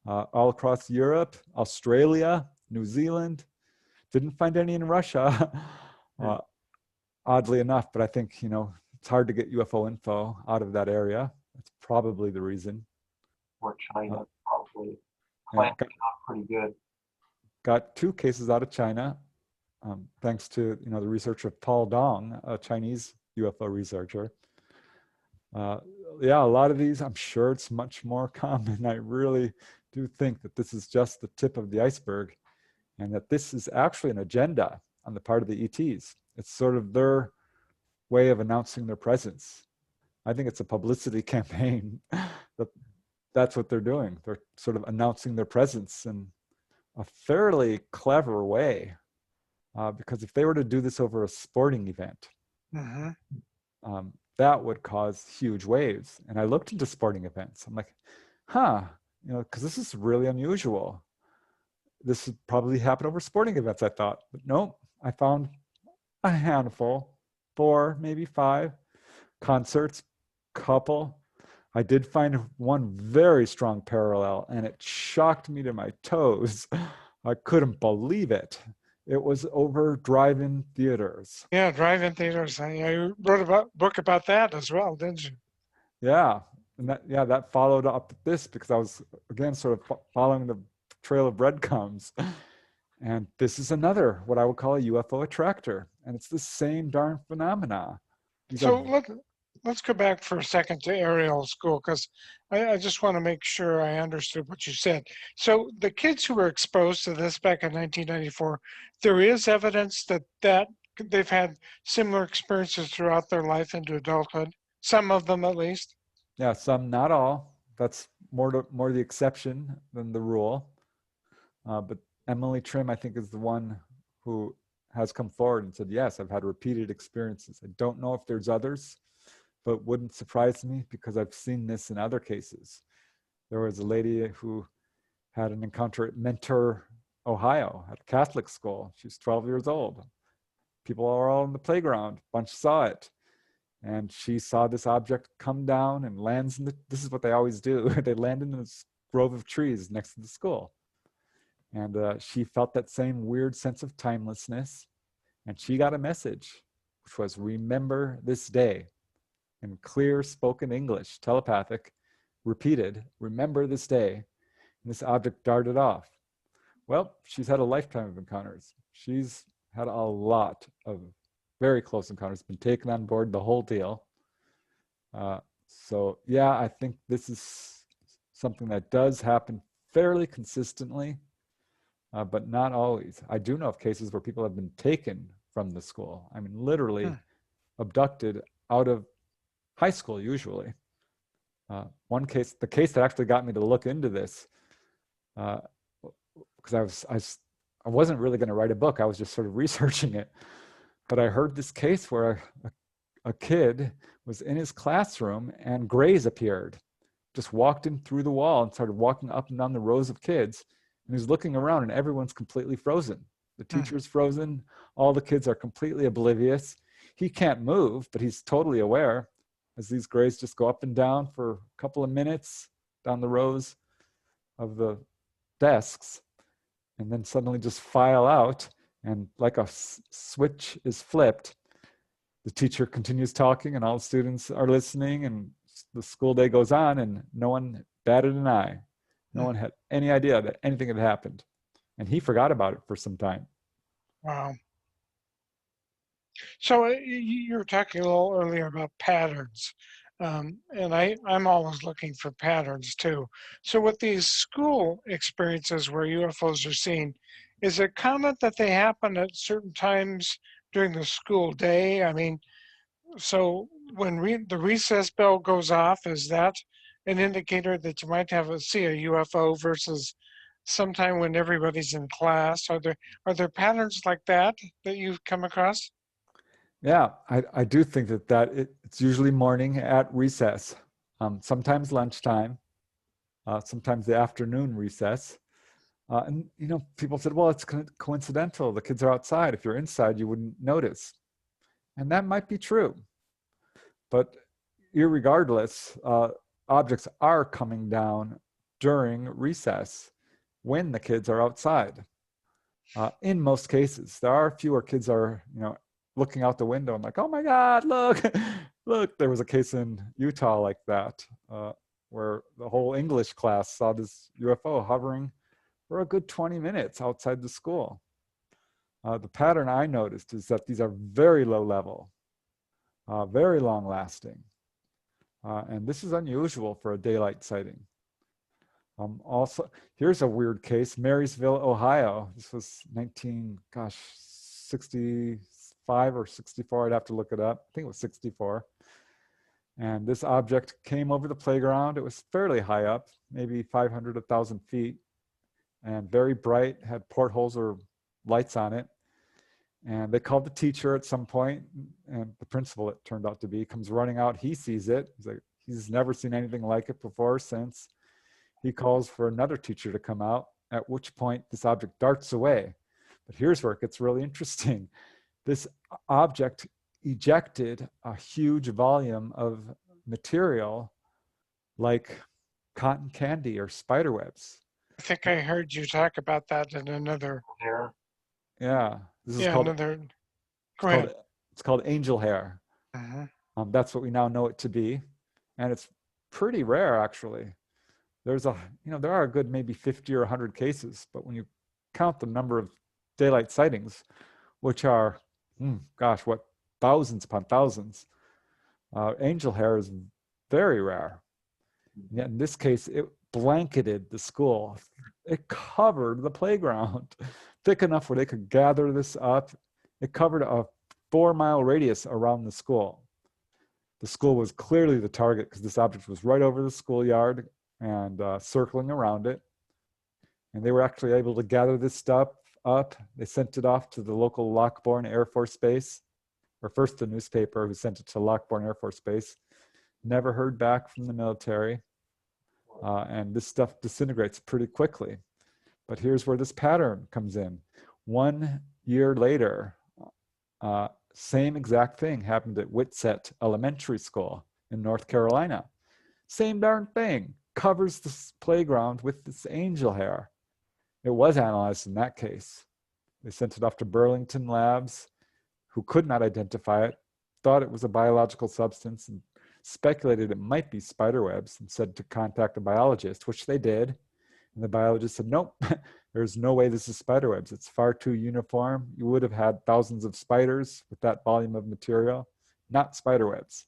all across Europe, Australia, New Zealand. Didn't find any in Russia, oddly enough, but I think, it's hard to get UFO info out of that area. That's probably the reason. Or China, probably. Got pretty good. Got 2 cases out of China, thanks to, the research of Paul Dong, a Chinese UFO researcher. A lot of these, I'm sure it's much more common. I really do think that this is just the tip of the iceberg and that this is actually an agenda on the part of the ETs. It's sort of their way of announcing their presence. I think it's a publicity campaign. That's what they're doing. They're sort of announcing their presence in a fairly clever way. Because if they were to do this over a sporting event, that would cause huge waves. And I looked into sporting events. I'm like, because this is really unusual. This would probably happen over sporting events, I thought. But nope, I found a handful, 4, maybe 5 concerts, couple. I did find one very strong parallel, and it shocked me to my toes. I couldn't believe it. It was over drive-in theaters. Yeah, drive-in theaters. You wrote a book about that as well, didn't you? Yeah, and that followed up this because I was, again, sort of following the trail of breadcrumbs. And this is another, what I would call a UFO attractor. And it's the same darn phenomena. Let's go back for a second to Ariel School, because I just want to make sure I understood what you said. So the kids who were exposed to this back in 1994, there is evidence that they've had similar experiences throughout their life into adulthood, some of them at least? Yeah, some, not all. That's more the exception than the rule. But Emily Trim, I think, is the one who has come forward and said, yes, I've had repeated experiences. I don't know if there's others, but wouldn't surprise me because I've seen this in other cases. There was a lady who had an encounter at Mentor, Ohio, at a Catholic school. She's 12 years old. People are all in the playground. A bunch saw it. And she saw this object come down and lands this is what they always do. They land in this grove of trees next to the school. And she felt that same weird sense of timelessness. And she got a message, which was, remember this day. In clear spoken English, telepathic, repeated, remember this day. And this object darted off. Well, she's had a lifetime of encounters. She's had a lot of very close encounters, been taken on board, the whole deal. So yeah, I think this is something that does happen fairly consistently. but not always. I do know of cases where people have been taken from the school. I mean, literally abducted out of high school, usually. One case, the case that actually got me to look into this, because I wasn't really going to write a book. I was just sort of researching it. But I heard this case where a kid was in his classroom and Grays appeared, just walked in through the wall and started walking up and down the rows of kids. And he's looking around and everyone's completely frozen. The teacher's frozen. All the kids are completely oblivious. He can't move, but he's totally aware as these Grays just go up and down for a couple of minutes down the rows of the desks, and then suddenly just file out, and like a switch is flipped, the teacher continues talking and all the students are listening, and the school day goes on, and no one batted an eye. No one had any idea that anything had happened, and he forgot about it for some time. Wow. So you were talking a little earlier about patterns, and I'm always looking for patterns too. So with these school experiences where UFOs are seen, is it common that they happen at certain times during the school day? I mean, so when the recess bell goes off, is that an indicator that you might see a UFO versus sometime when everybody's in class? Are there patterns like that you've come across? Yeah, I do think that it's usually morning at recess, sometimes lunchtime, sometimes the afternoon recess. And people said, well, it's coincidental. The kids are outside. If you're inside, you wouldn't notice. And that might be true. But irregardless, objects are coming down during recess when the kids are outside. In most cases, there are fewer kids are, looking out the window and like, oh my God, look, look. There was a case in Utah like that, where the whole English class saw this UFO hovering for a good 20 minutes outside the school. The pattern I noticed is that these are very low level, very long lasting. And this is unusual for a daylight sighting. Also, here's a weird case, Marysville, Ohio. This was 65 or 64, I'd have to look it up. I think it was 64. And this object came over the playground. It was fairly high up, maybe 500, 1,000 feet, and very bright, had portholes or lights on it. And they called the teacher at some point, and the principal, it turned out to be, comes running out. He sees it. He's never seen anything like it before or since. He calls for another teacher to come out, at which point this object darts away. But here's where it gets really interesting. This object ejected a huge volume of material like cotton candy or spider webs. I think I heard you talk about that in another. Yeah, this is another. Go ahead. It's called angel hair. That's what we now know it to be, and it's pretty rare actually. There are a good maybe 50 or 100 cases, but when you count the number of daylight sightings, which are, thousands upon thousands, angel hair is very rare. Yet in this case, it blanketed the school. It covered the playground, thick enough where they could gather this up. It covered a 4-mile radius around the school. The school was clearly the target because this object was right over the schoolyard and circling around it. And they were actually able to gather this stuff up. They sent it off to the local Lockbourne Air Force Base, or first the newspaper who sent it to Lockbourne Air Force Base. Never heard back from the military. And this stuff disintegrates pretty quickly. But here's where this pattern comes in. 1 year later, same exact thing happened at Whitsett Elementary School in North Carolina. Same darn thing. Covers this playground with this angel hair. It was analyzed in that case. They sent it off to Burlington Labs, who could not identify it, thought it was a biological substance, and speculated it might be spider webs, and said to contact a biologist, which they did. And the biologist said, nope, there's no way this is spider webs. It's far too uniform. You would have had thousands of spiders with that volume of material, not spider webs.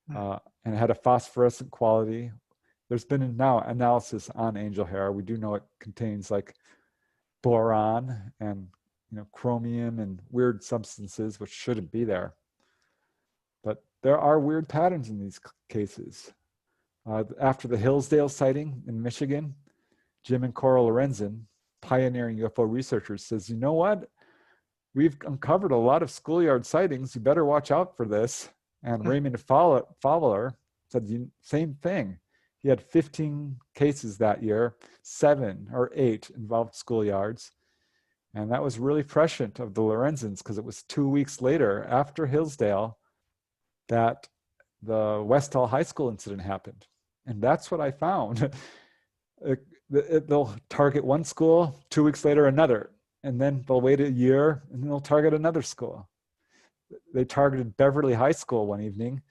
And it had a phosphorescent quality. There's been now analysis on angel hair. We do know it contains like boron and chromium and weird substances which shouldn't be there. But there are weird patterns in these cases. After the Hillsdale sighting in Michigan, Jim and Cora Lorenzen, pioneering UFO researchers, says, you know what? We've uncovered a lot of schoolyard sightings. You better watch out for this. And Raymond Fowler said the same thing. He had 15 cases that year, 7 or 8 involved schoolyards. And that was really prescient of the Lorenzens because it was 2 weeks later after Hillsdale that the West Hall High School incident happened. And that's what I found. They'll target one school, 2 weeks later another, and then they'll wait a year and then they'll target another school. They targeted Beverly High School one evening.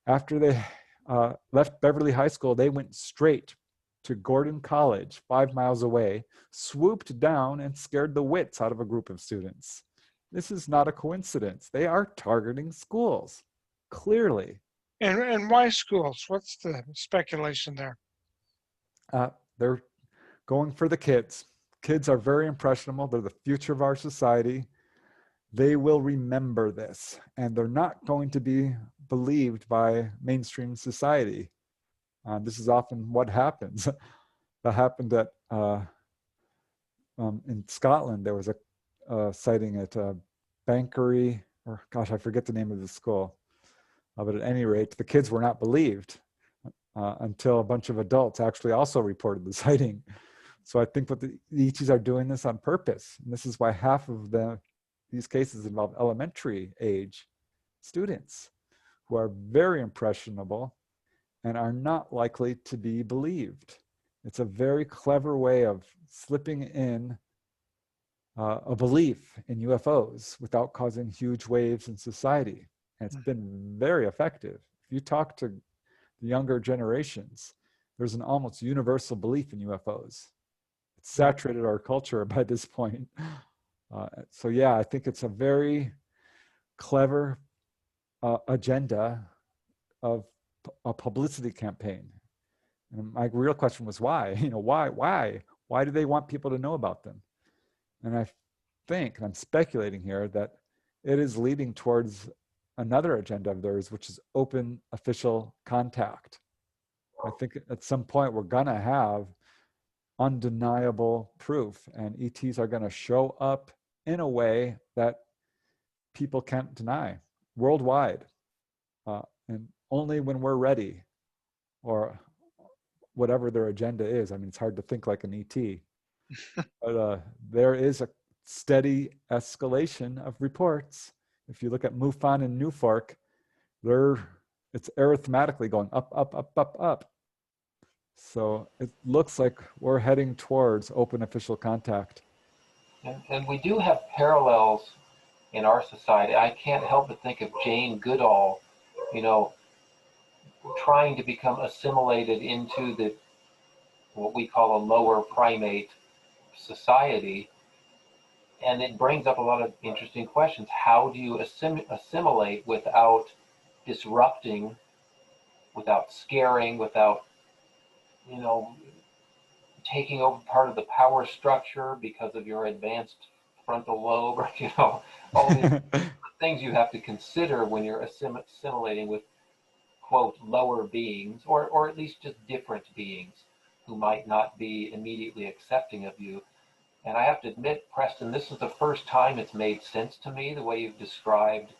After they left Beverly High School, they went straight to Gordon College, 5 miles away, swooped down and scared the wits out of a group of students. This is not a coincidence. They are targeting schools, clearly. And why schools? What's the speculation there? They're going for the kids. Kids are very impressionable. They're the future of our society. They will remember this, and they're not going to be believed by mainstream society. This is often what happens. That happened at in Scotland. There was a sighting at Bankery, or gosh, I forget the name of the school. But at any rate, the kids were not believed until a bunch of adults actually also reported the sighting. So I think what the ETs are doing this on purpose. And this is why half of these cases involve elementary age students who are very impressionable and are not likely to be believed. It's a very clever way of slipping in a belief in UFOs without causing huge waves in society. And it's been very effective. If you talk to the younger generations, there's an almost universal belief in UFOs. It's saturated our culture by this point. So yeah, I think it's a very clever agenda of a publicity campaign. And my real question was why? Why do they want people to know about them? And I think, and I'm speculating here, that it is leading towards another agenda of theirs, which is open official contact. I think at some point we're gonna have undeniable proof, and ETs are gonna show up in a way that people can't deny worldwide, and only when we're ready, or whatever their agenda is. I mean, it's hard to think like an ET, but there is a steady escalation of reports. If you look at MUFON and NUFORC, it's arithmetically going up, up, up, up, up. So it looks like we're heading towards open official contact. And we do have parallels in our society. I can't help but think of Jane Goodall, trying to become assimilated into what we call a lower primate society. And it brings up a lot of interesting questions. How do you assimilate without disrupting, without scaring, without, taking over part of the power structure because of your advanced frontal lobe, or, all these things you have to consider when you're assimilating with, quote, lower beings, or at least just different beings who might not be immediately accepting of you. And I have to admit, Preston, this is the first time it's made sense to me, the way you've described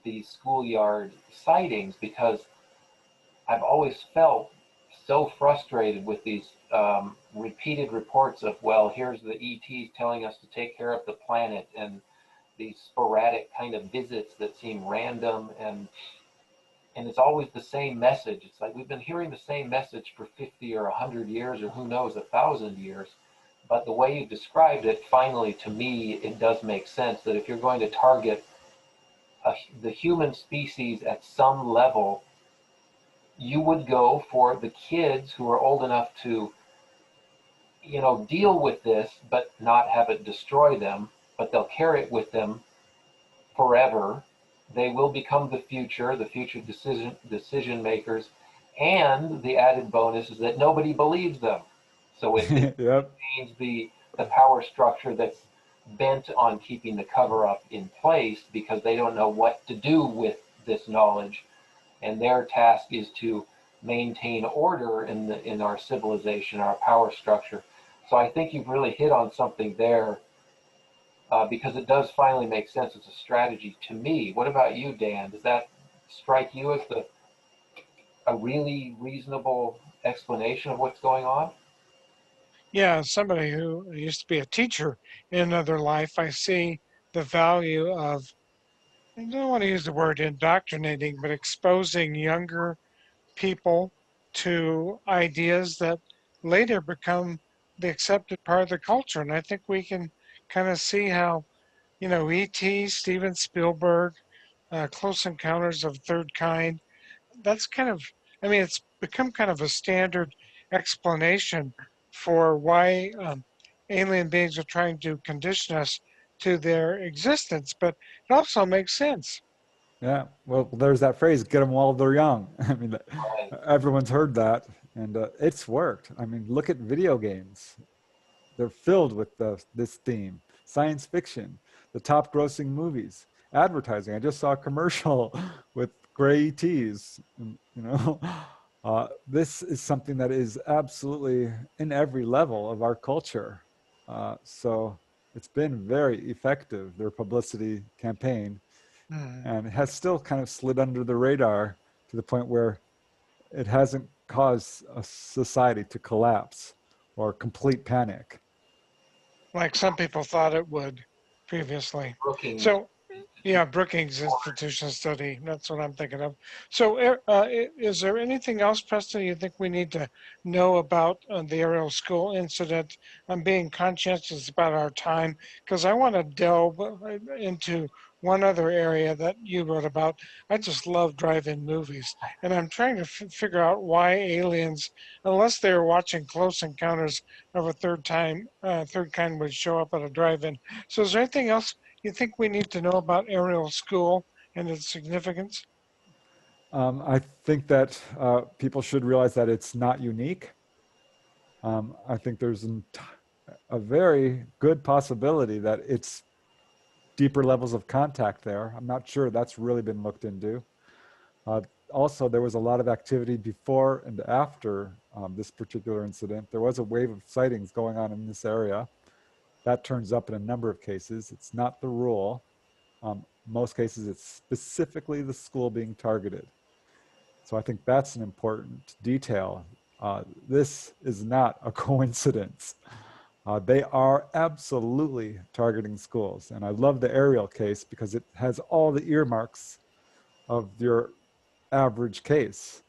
these schoolyard sightings, because I've always felt so frustrated with these repeated reports of, well, here's the ETs telling us to take care of the planet, and these sporadic kind of visits that seem random, and it's always the same message. It's like we've been hearing the same message for 50 or 100 years, or who knows, 1,000 years. But the way you described it, finally, to me, it does make sense that if you're going to target the human species at some level, you would go for the kids who are old enough to, deal with this, but not have it destroy them, but they'll carry it with them forever. They will become the future decision makers, and the added bonus is that nobody believes them. So it Yep. means the the power structure that's bent on keeping the cover-up in place because they don't know what to do with this knowledge, and their task is to maintain order in our civilization, our power structure. So I think you've really hit on something there, because it does finally make sense as a strategy to me. What about you, Dan? Does that strike you as a really reasonable explanation of what's going on? Yeah, as somebody who used to be a teacher in another life, I see the value of, I don't want to use the word indoctrinating, but exposing younger people to ideas that later become the accepted part of the culture. And I think we can kind of see how, E.T., Steven Spielberg, Close Encounters of the Third Kind, that's kind of, I mean, it's become kind of a standard explanation for why alien beings are trying to condition us to their existence, but it also makes sense. Yeah, well, there's that phrase, get them while they're young. I mean, Right. everyone's heard that, and it's worked. I mean, look at video games. They're filled with this theme. Science fiction, the top grossing movies, advertising. I just saw a commercial with gray ETs. This is something that is absolutely in every level of our culture. So it's been very effective, their publicity campaign, Hmm. and it has still kind of slid under the radar to the point where it hasn't caused a society to collapse or complete panic. Like some people thought it would previously. Brookings. So, yeah, Brookings Institution study. That's what I'm thinking of. So, is there anything else, Preston, you think we need to know about the Ariel School incident? I'm being conscientious about our time because I want to delve into one other area that you wrote about. I just love drive-in movies, and I'm trying to figure out why aliens, unless they're watching Close Encounters of a third kind, would show up at a drive-in. So, is there anything else you think we need to know about Ariel School and its significance? I think that people should realize that it's not unique. I think there's a very good possibility that it's deeper levels of contact there. I'm not sure that's really been looked into. Uh, Also, there was a lot of activity before and after this particular incident. There was a wave of sightings going on in this area. That turns up in a number of cases. It's not the rule. Most cases, it's specifically the school being targeted. So I think that's an important detail. This is not a coincidence. They are absolutely targeting schools. And I love the Ariel case because it has all the earmarks of your average case.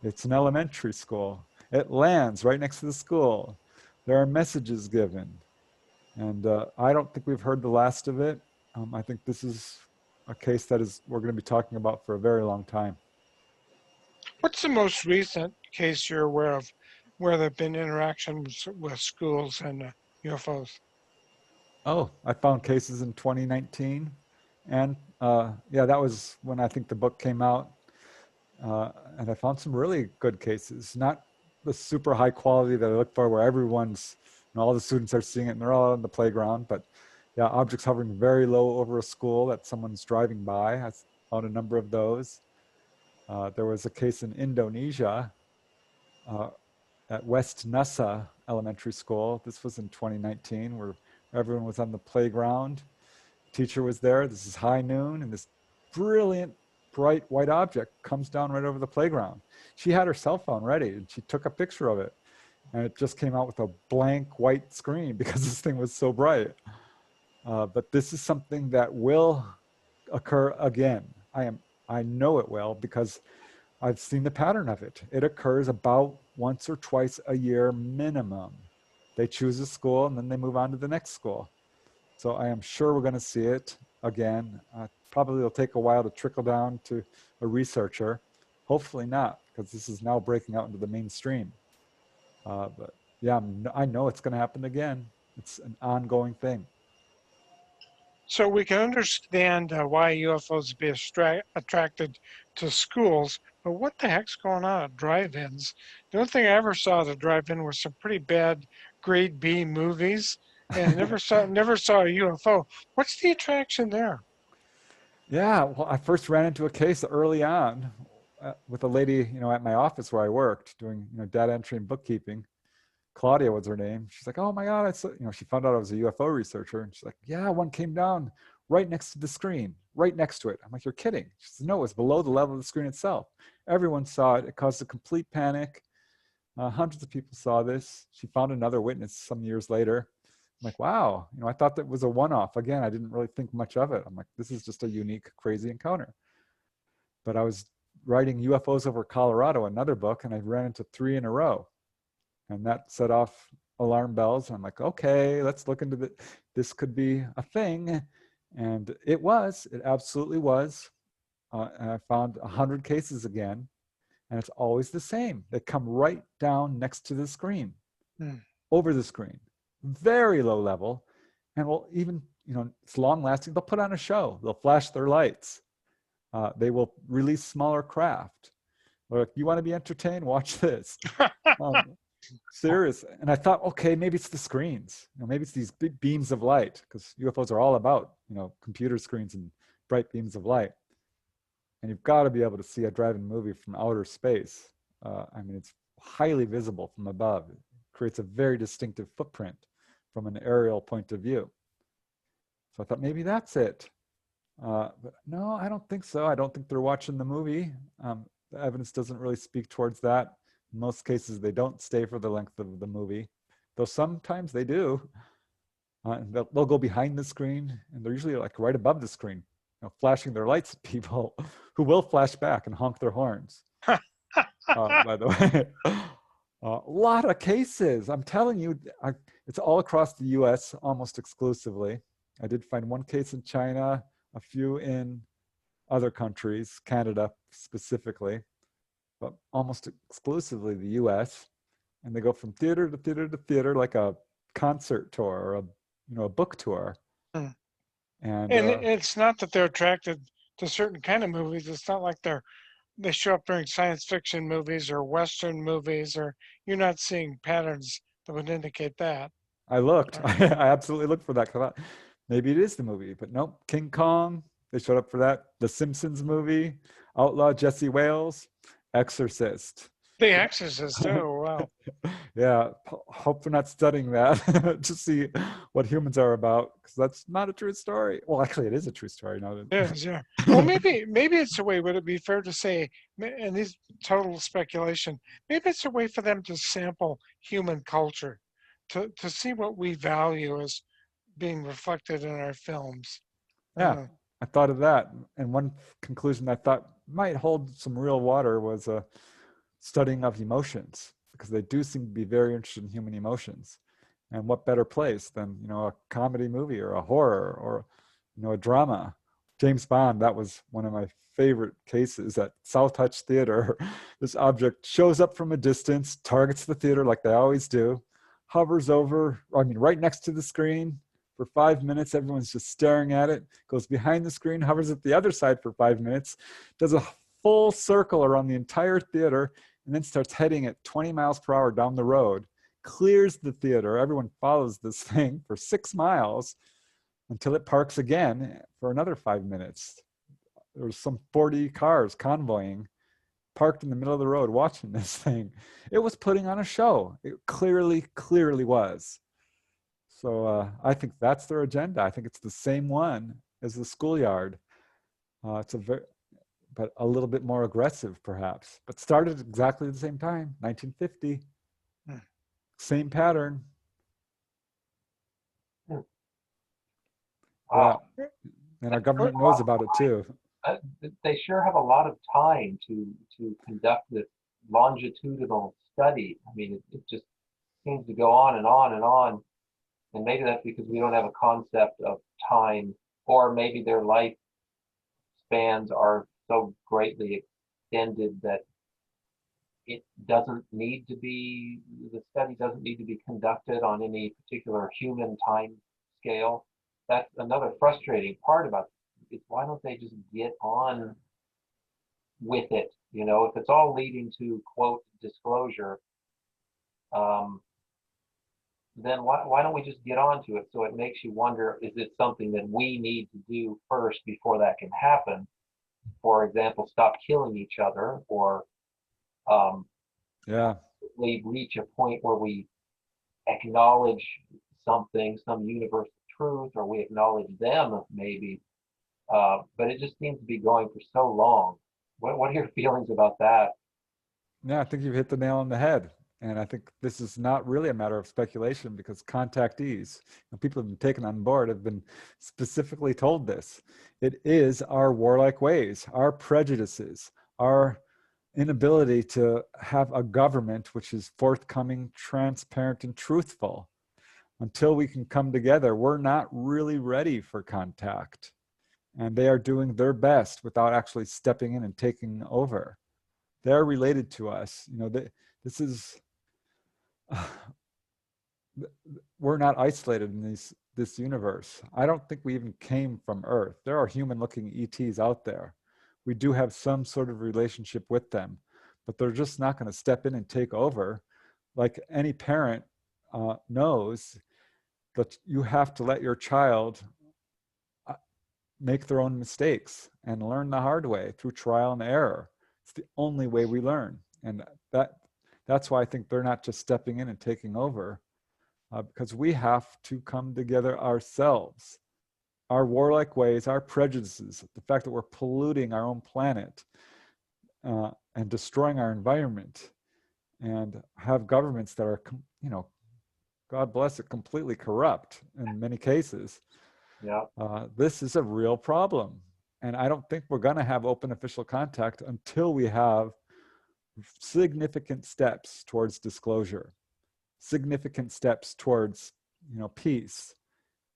It's an elementary school. It lands right next to the school. There are messages given. And I don't think we've heard the last of it. I think this is a case that we're going to be talking about for a very long time. What's the most recent case you're aware of where there have been interactions with schools and UFOs? Oh, I found cases in 2019. And yeah, that was when I think the book came out. And I found some really good cases, not the super high quality that I look for, where everyone's, all the students are seeing it and they're all on the playground. But yeah, objects hovering very low over a school that someone's driving by. I found a number of those. There was a case in Indonesia uh, at West Nusa Elementary School. This was in 2019, where everyone was on the playground. Teacher was there. This is high noon, and this brilliant, bright white object comes down right over the playground. She had her cell phone ready, and she took a picture of it. And it just came out with a blank white screen because this thing was so bright. But this is something that will occur again. I know it will because I've seen the pattern of it. It occurs about once or twice a year minimum. They choose a school and then they move on to the next school. So I am sure we're going to see it again. Probably it'll take a while to trickle down to a researcher. Hopefully not, because this is now breaking out into the mainstream. But yeah, I know it's going to happen again. It's an ongoing thing. So we can understand why UFOs be attracted to schools, but what the heck's going on at drive-ins? The only thing I ever saw at a drive-in was some pretty bad grade B movies, Yeah, never saw a UFO. What's the attraction there? Yeah, well, I first ran into a case early on with a lady, at my office where I worked doing, data entry and bookkeeping. Claudia was her name. She's like, "Oh my God, I saw," she found out I was a UFO researcher. And she's like, "Yeah, one came down right next to the screen, right next to it." I'm like, "You're kidding." She says, "No, it was below the level of the screen itself. Everyone saw it. It caused a complete panic. Hundreds of people saw this." She found another witness some years later. I'm like, "Wow, I thought that was a one-off." Again, I didn't really think much of it. I'm like, "This is just a unique, crazy encounter." But I was writing UFOs over Colorado, another book, and I ran into 3 in a row. And that set off alarm bells. I'm like, "Okay, let's look into this could be a thing." And it absolutely was. And I found 100 cases again, and it's always the same. They come right down next to the screen, Hmm. over the screen, very low level. And will even, it's long lasting. They'll put on a show. They'll flash their lights. They will release smaller craft. Like, "You want to be entertained? Watch this." Um, Serious. And I thought, okay, maybe it's the screens. Maybe it's these big beams of light, because UFOs are all about, computer screens and bright beams of light. And you've got to be able to see a drive-in movie from outer space. It's highly visible from above. It creates a very distinctive footprint from an aerial point of view. So I thought maybe that's it. But no, I don't think so. I don't think they're watching the movie. The evidence doesn't really speak towards that. In most cases, they don't stay for the length of the movie, though sometimes they do. And they'll go behind the screen, and they're usually like right above the screen, flashing their lights at people who will flash back and honk their horns. By the way, a lot of cases. I'm telling you, it's all across the U.S. almost exclusively. I did find one case in China, a few in other countries, Canada specifically, but almost exclusively the US. And they go from theater to theater to theater, like a concert tour or a book tour. Hmm. And And it's not that they're attracted to certain kind of movies. It's not like they show up during science fiction movies or Western movies, or you're not seeing patterns that would indicate that. I looked, I absolutely looked for that, because I thought maybe it is the movie, but nope. King Kong, they showed up for that. The Simpsons movie, Outlaw Jesse Wales, Exorcist. The Exorcist too. Wow. Yeah, hope they're not studying that to see what humans are about, because that's not a true story. Well, actually, it is a true story. Now Yes, yeah. Well, maybe it's a way. Would it be fair to say, and this is total speculation, maybe it's a way for them to sample human culture, to see what we value as being reflected in our films. yeah, Uh, I thought of that. And one conclusion I thought might hold some real water was studying of emotions, because they do seem to be very interested in human emotions. And what better place than, a comedy movie or a horror or, a drama. James Bond, that was one of my favorite cases at South Hutch Theater. This object shows up from a distance, targets the theater like they always do, hovers over, right next to the screen for 5 minutes. Everyone's just staring at it, goes behind the screen, hovers at the other side for 5 minutes, does a full circle around the entire theater, and then starts heading at 20 miles per hour down the road, clears the theater. Everyone follows this thing for 6 miles until it parks again for another 5 minutes. There was some 40 cars convoying, parked in the middle of the road watching this thing. It was putting on a show. It clearly was. So I think that's their agenda. I think it's the same one as the schoolyard. It's but a little bit more aggressive, perhaps. But started exactly the same time, 1950. Hmm. Same pattern. Wow. Yeah. And our government knows about it too. They sure have a lot of time to conduct this longitudinal study. It just seems to go on and on and on. And maybe that's because we don't have a concept of time, or maybe their life spans are so greatly extended that the study doesn't need to be conducted on any particular human time scale. That's another frustrating part about it. Why don't they just get on with it? If it's all leading to, quote, disclosure, then why don't we just get onto it? So it makes you wonder, is it something that we need to do first before that can happen? For example, stop killing each other, or um, Yeah. we reach a point where we acknowledge something, some universal truth, or we acknowledge them maybe. But it just seems to be going for so long. What are your feelings about that? Yeah, I think you've hit the nail on the head. And I think this is not really a matter of speculation because contactees, people have been taken on board, have been specifically told this. It is our warlike ways, our prejudices, our inability to have a government which is forthcoming, transparent, and truthful. Until we can come together, we're not really ready for contact. And they are doing their best without actually stepping in and taking over. They're related to us. This is, we're not isolated in this universe. I don't think we even came from Earth. There are human-looking ETs out there. We do have some sort of relationship with them, but they're just not going to step in and take over. Like any parent knows that you have to let your child make their own mistakes and learn the hard way through trial and error. It's the only way we learn. And that's why I think they're not just stepping in and taking over, because we have to come together ourselves. Our warlike ways, our prejudices, the fact that we're polluting our own planet and destroying our environment, and have governments that are, God bless it, completely corrupt in many cases. Yeah. This is a real problem. And I don't think we're going to have open official contact until we have significant steps towards disclosure, significant steps towards, peace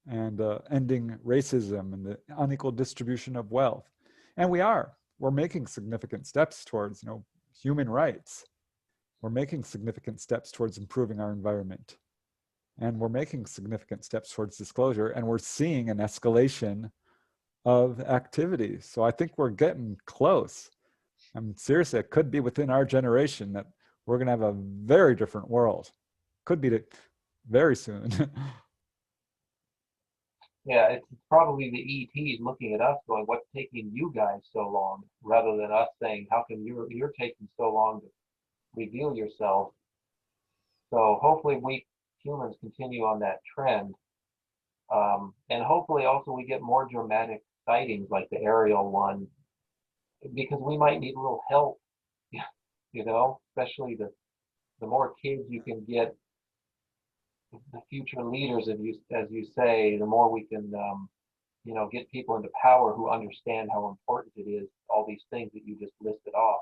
and ending racism and the unequal distribution of wealth. And we're making significant steps towards, human rights. We're making significant steps towards improving our environment. And we're making significant steps towards disclosure, and we're seeing an escalation of activity. So I think we're getting close. I mean, seriously, it could be within our generation that we're going to have a very different world. Could be very soon. Yeah, it's probably the ETs looking at us going, what's taking you guys so long? Rather than us saying, how come you're taking so long to reveal yourself? So hopefully we humans continue on that trend. And hopefully also we get more dramatic sightings like the Ariel one, because we might need a little help, especially the more kids you can get, the future leaders, as you say, the more we can, get people into power who understand how important it is, all these things that you just listed off.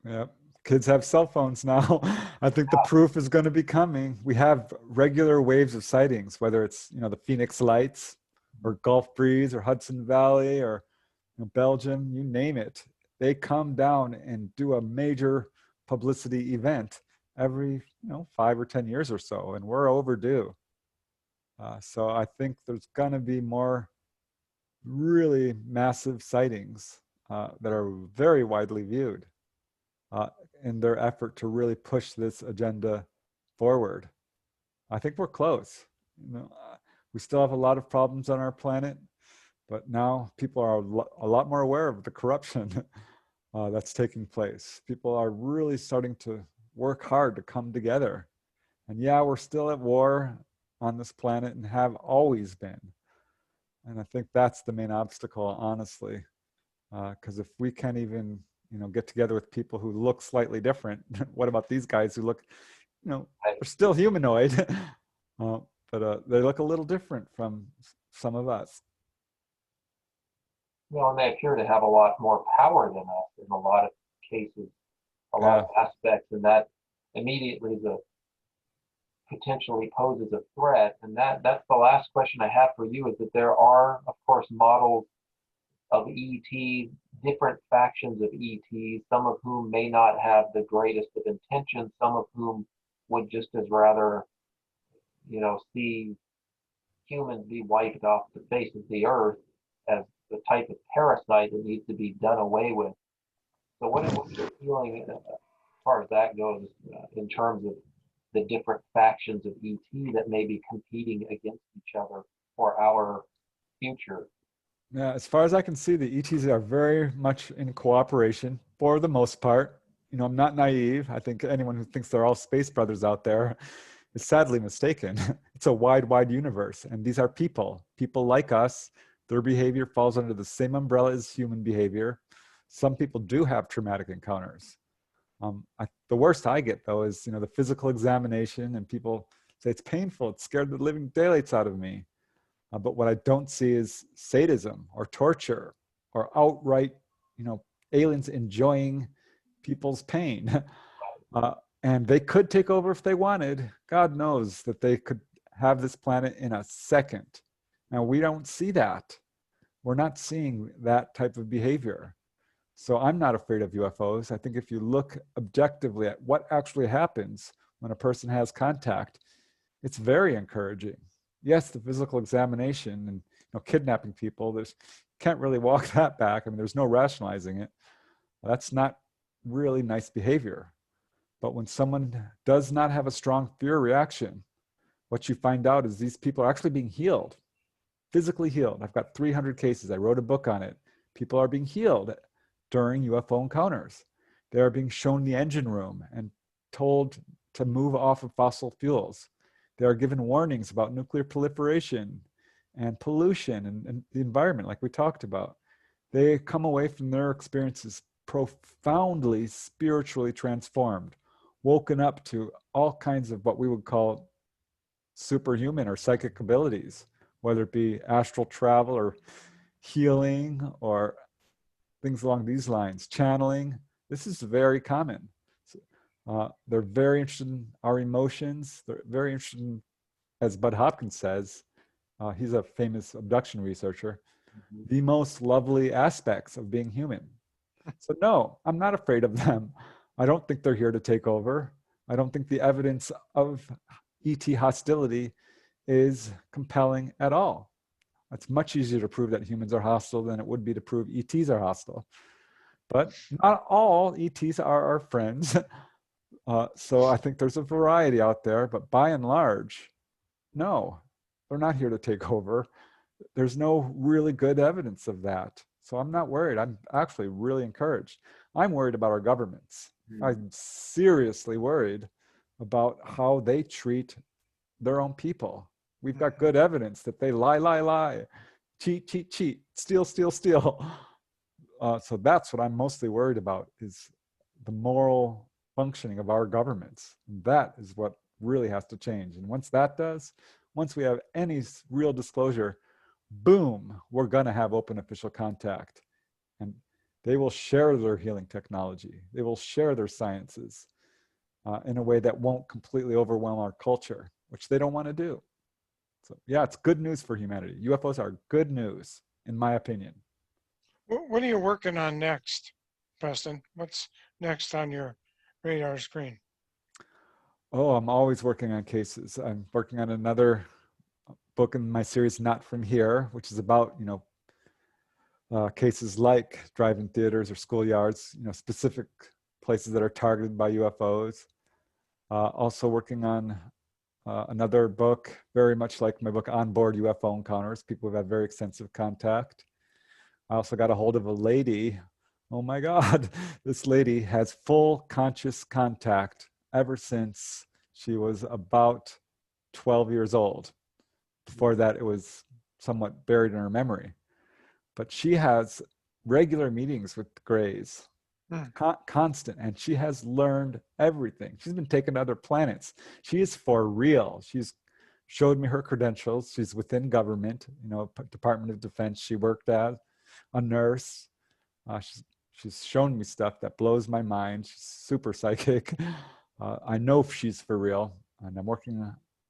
Yeah, kids have cell phones now. I think the proof is going to be coming. We have regular waves of sightings, whether it's, the Phoenix Lights or Gulf Breeze or Hudson Valley or Belgium, you name it. They come down and do a major publicity event every 5 or 10 years or so, and we're overdue. So I think there's going to be more really massive sightings that are very widely viewed in their effort to really push this agenda forward. I think we're close. We still have a lot of problems on our planet, but now people are a lot more aware of the corruption that's taking place. People are really starting to work hard to come together. And yeah, we're still at war on this planet and have always been. And I think that's the main obstacle, honestly, because if we can't even, get together with people who look slightly different, what about these guys who look, they're still humanoid, but they look a little different from some of us. And they appear to have a lot more power than us in a lot of cases, a lot of aspects, and that immediately potentially poses a threat. And that's the last question I have for you, is that there are, of course, models of ET, different factions of ET, some of whom may not have the greatest of intentions, some of whom would just as rather, see humans be wiped off the face of the earth as the type of parasite that needs to be done away with. So what's your feeling as far as that goes, in terms of the different factions of ET that may be competing against each other for our future. Yeah, as far as I can see, the ETs are very much in cooperation for the most part. You know, I'm not naive. I think anyone who thinks they're all space brothers out there is sadly mistaken. It's a wide, wide universe. And these are people like us. Their behavior falls under the same umbrella as human behavior. Some people do have traumatic encounters. The worst I get, though, is, you know, the physical examination, and people say it's painful. It scared the living daylights out of me. But what I don't see is sadism or torture or outright, you know, aliens enjoying people's pain. And they could take over if they wanted. God knows that they could have this planet in a second. Now, we don't see that. We're not seeing that type of behavior. So I'm not afraid of UFOs. I think if you look objectively at what actually happens when a person has contact, it's very encouraging. Yes, the physical examination and, you know, kidnapping people, there's can't really walk that back. I mean, there's no rationalizing it. That's not really nice behavior. But when someone does not have a strong fear reaction, what you find out is these people are actually being healed, physically healed. I've got 300 cases. I wrote a book on it. People are being healed during UFO encounters. They are being shown the engine room and told to move off of fossil fuels. They are given warnings about nuclear proliferation and pollution and the environment, like we talked about. They come away from their experiences profoundly spiritually transformed, woken up to all kinds of what we would call superhuman or psychic abilities, whether it be astral travel or healing or things along these lines, channeling. This is very common. They're very interested in our emotions. They're very interested in, as Bud Hopkins says, he's a famous abduction researcher, the most lovely aspects of being human. So no, I'm not afraid of them. I don't think they're here to take over. I don't think the evidence of ET hostility is compelling at all. It's much easier to prove that humans are hostile than it would be to prove ETs are hostile. But not all ETs are our friends. So I think there's a variety out there, but by and large, no, they're not here to take over. There's no really good evidence of that. So I'm not worried. I'm actually really encouraged. I'm worried about our governments. I'm seriously worried about how they treat their own people. We've got good evidence that they lie, cheat, steal. So that's what I'm mostly worried about, is the moral functioning of our governments. That is what really has to change. And once that does, once we have any real disclosure, boom, we're going to have open official contact. And they will share their healing technology. They will share their sciences in a way that won't completely overwhelm our culture, which they don't want to do. So yeah, it's good news for humanity. UFOs are good news, in my opinion. What are you working on next, Preston? What's next on your radar screen? Oh, I'm always working on cases. I'm working on another book in my series, Not From Here, which is about, you know, cases like drive-in theaters or schoolyards, you know, specific places that are targeted by UFOs. Also working on another book, very much like my book, Onboard UFO Encounters, people who've had very extensive contact. I also got a hold of a lady. Oh my God, this lady has full conscious contact ever since she was about 12 years old. Before that, it was somewhat buried in her memory. But she has regular meetings with the Greys, constant, and she has learned everything. She's been taken to other planets. She is for real. She's showed me her credentials. She's within government, you know, Department of Defense. She worked as a nurse. She's shown me stuff that blows my mind. She's super psychic. I know she's for real, and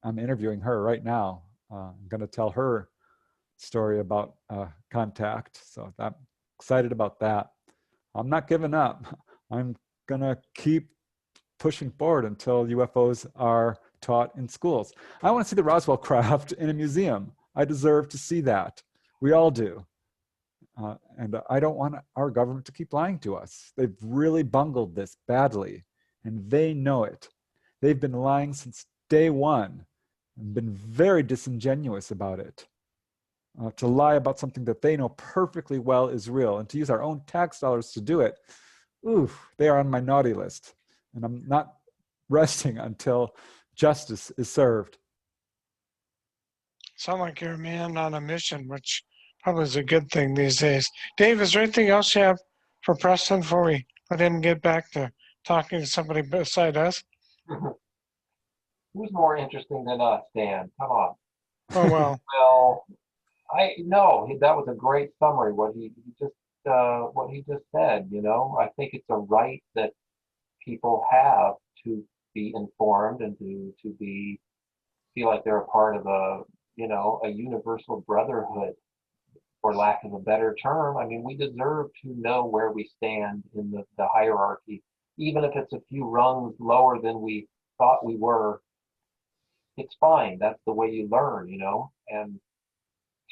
I'm interviewing her right now. I'm going to tell her story about contact. So I'm excited about that. I'm not giving up. I'm going to keep pushing forward until UFOs are taught in schools. I want to see the Roswell craft in a museum. I deserve to see that. We all do. And I don't want our government to keep lying to us. They've really bungled this badly, and they know it. They've been lying since day one and been very disingenuous about it. To lie about something that they know perfectly well is real and to use our own tax dollars to do it, ooh, they are on my naughty list. And I'm not resting until justice is served. Sound like you're a man on a mission, which probably is a good thing these days. Dave, is there anything else you have for Preston before we let him get back to talking to somebody beside us? Who's more interesting than us, Dan? Come on. Oh, well. Well, that was a great summary. What he just said. I think it's a right that people have to be informed and to feel like they're a part of a universal brotherhood, for lack of a better term. I mean, we deserve to know where we stand in the hierarchy, even if it's a few rungs lower than we thought we were. It's fine. That's the way you learn, and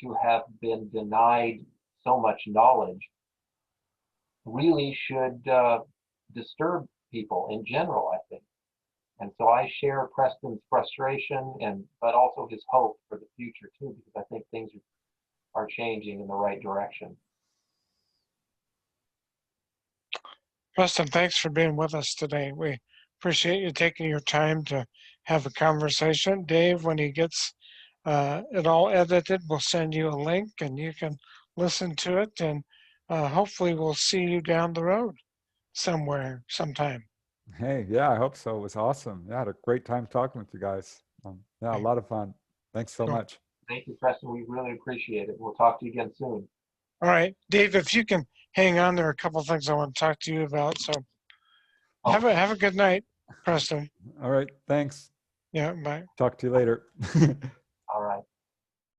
to have been denied so much knowledge really should disturb people in general, I think. And so I share Preston's frustration but also his hope for the future too, because I think things are changing in the right direction. Preston, thanks for being with us today. We appreciate you taking your time to have a conversation. Dave, when he gets it all edited, we'll send you a link and you can listen to it. And hopefully we'll see you down the road somewhere, sometime. Hey, yeah, I hope so. It was awesome. Yeah, I had a great time talking with you guys. Yeah, a lot of fun. Thanks so much. Thank you, Preston. We really appreciate it. We'll talk to you again soon. All right, Dave, if you can hang on, there are a couple of things I want to talk to you about. So have a good night, Preston. All right, thanks. Yeah, bye. Talk to you later. All right.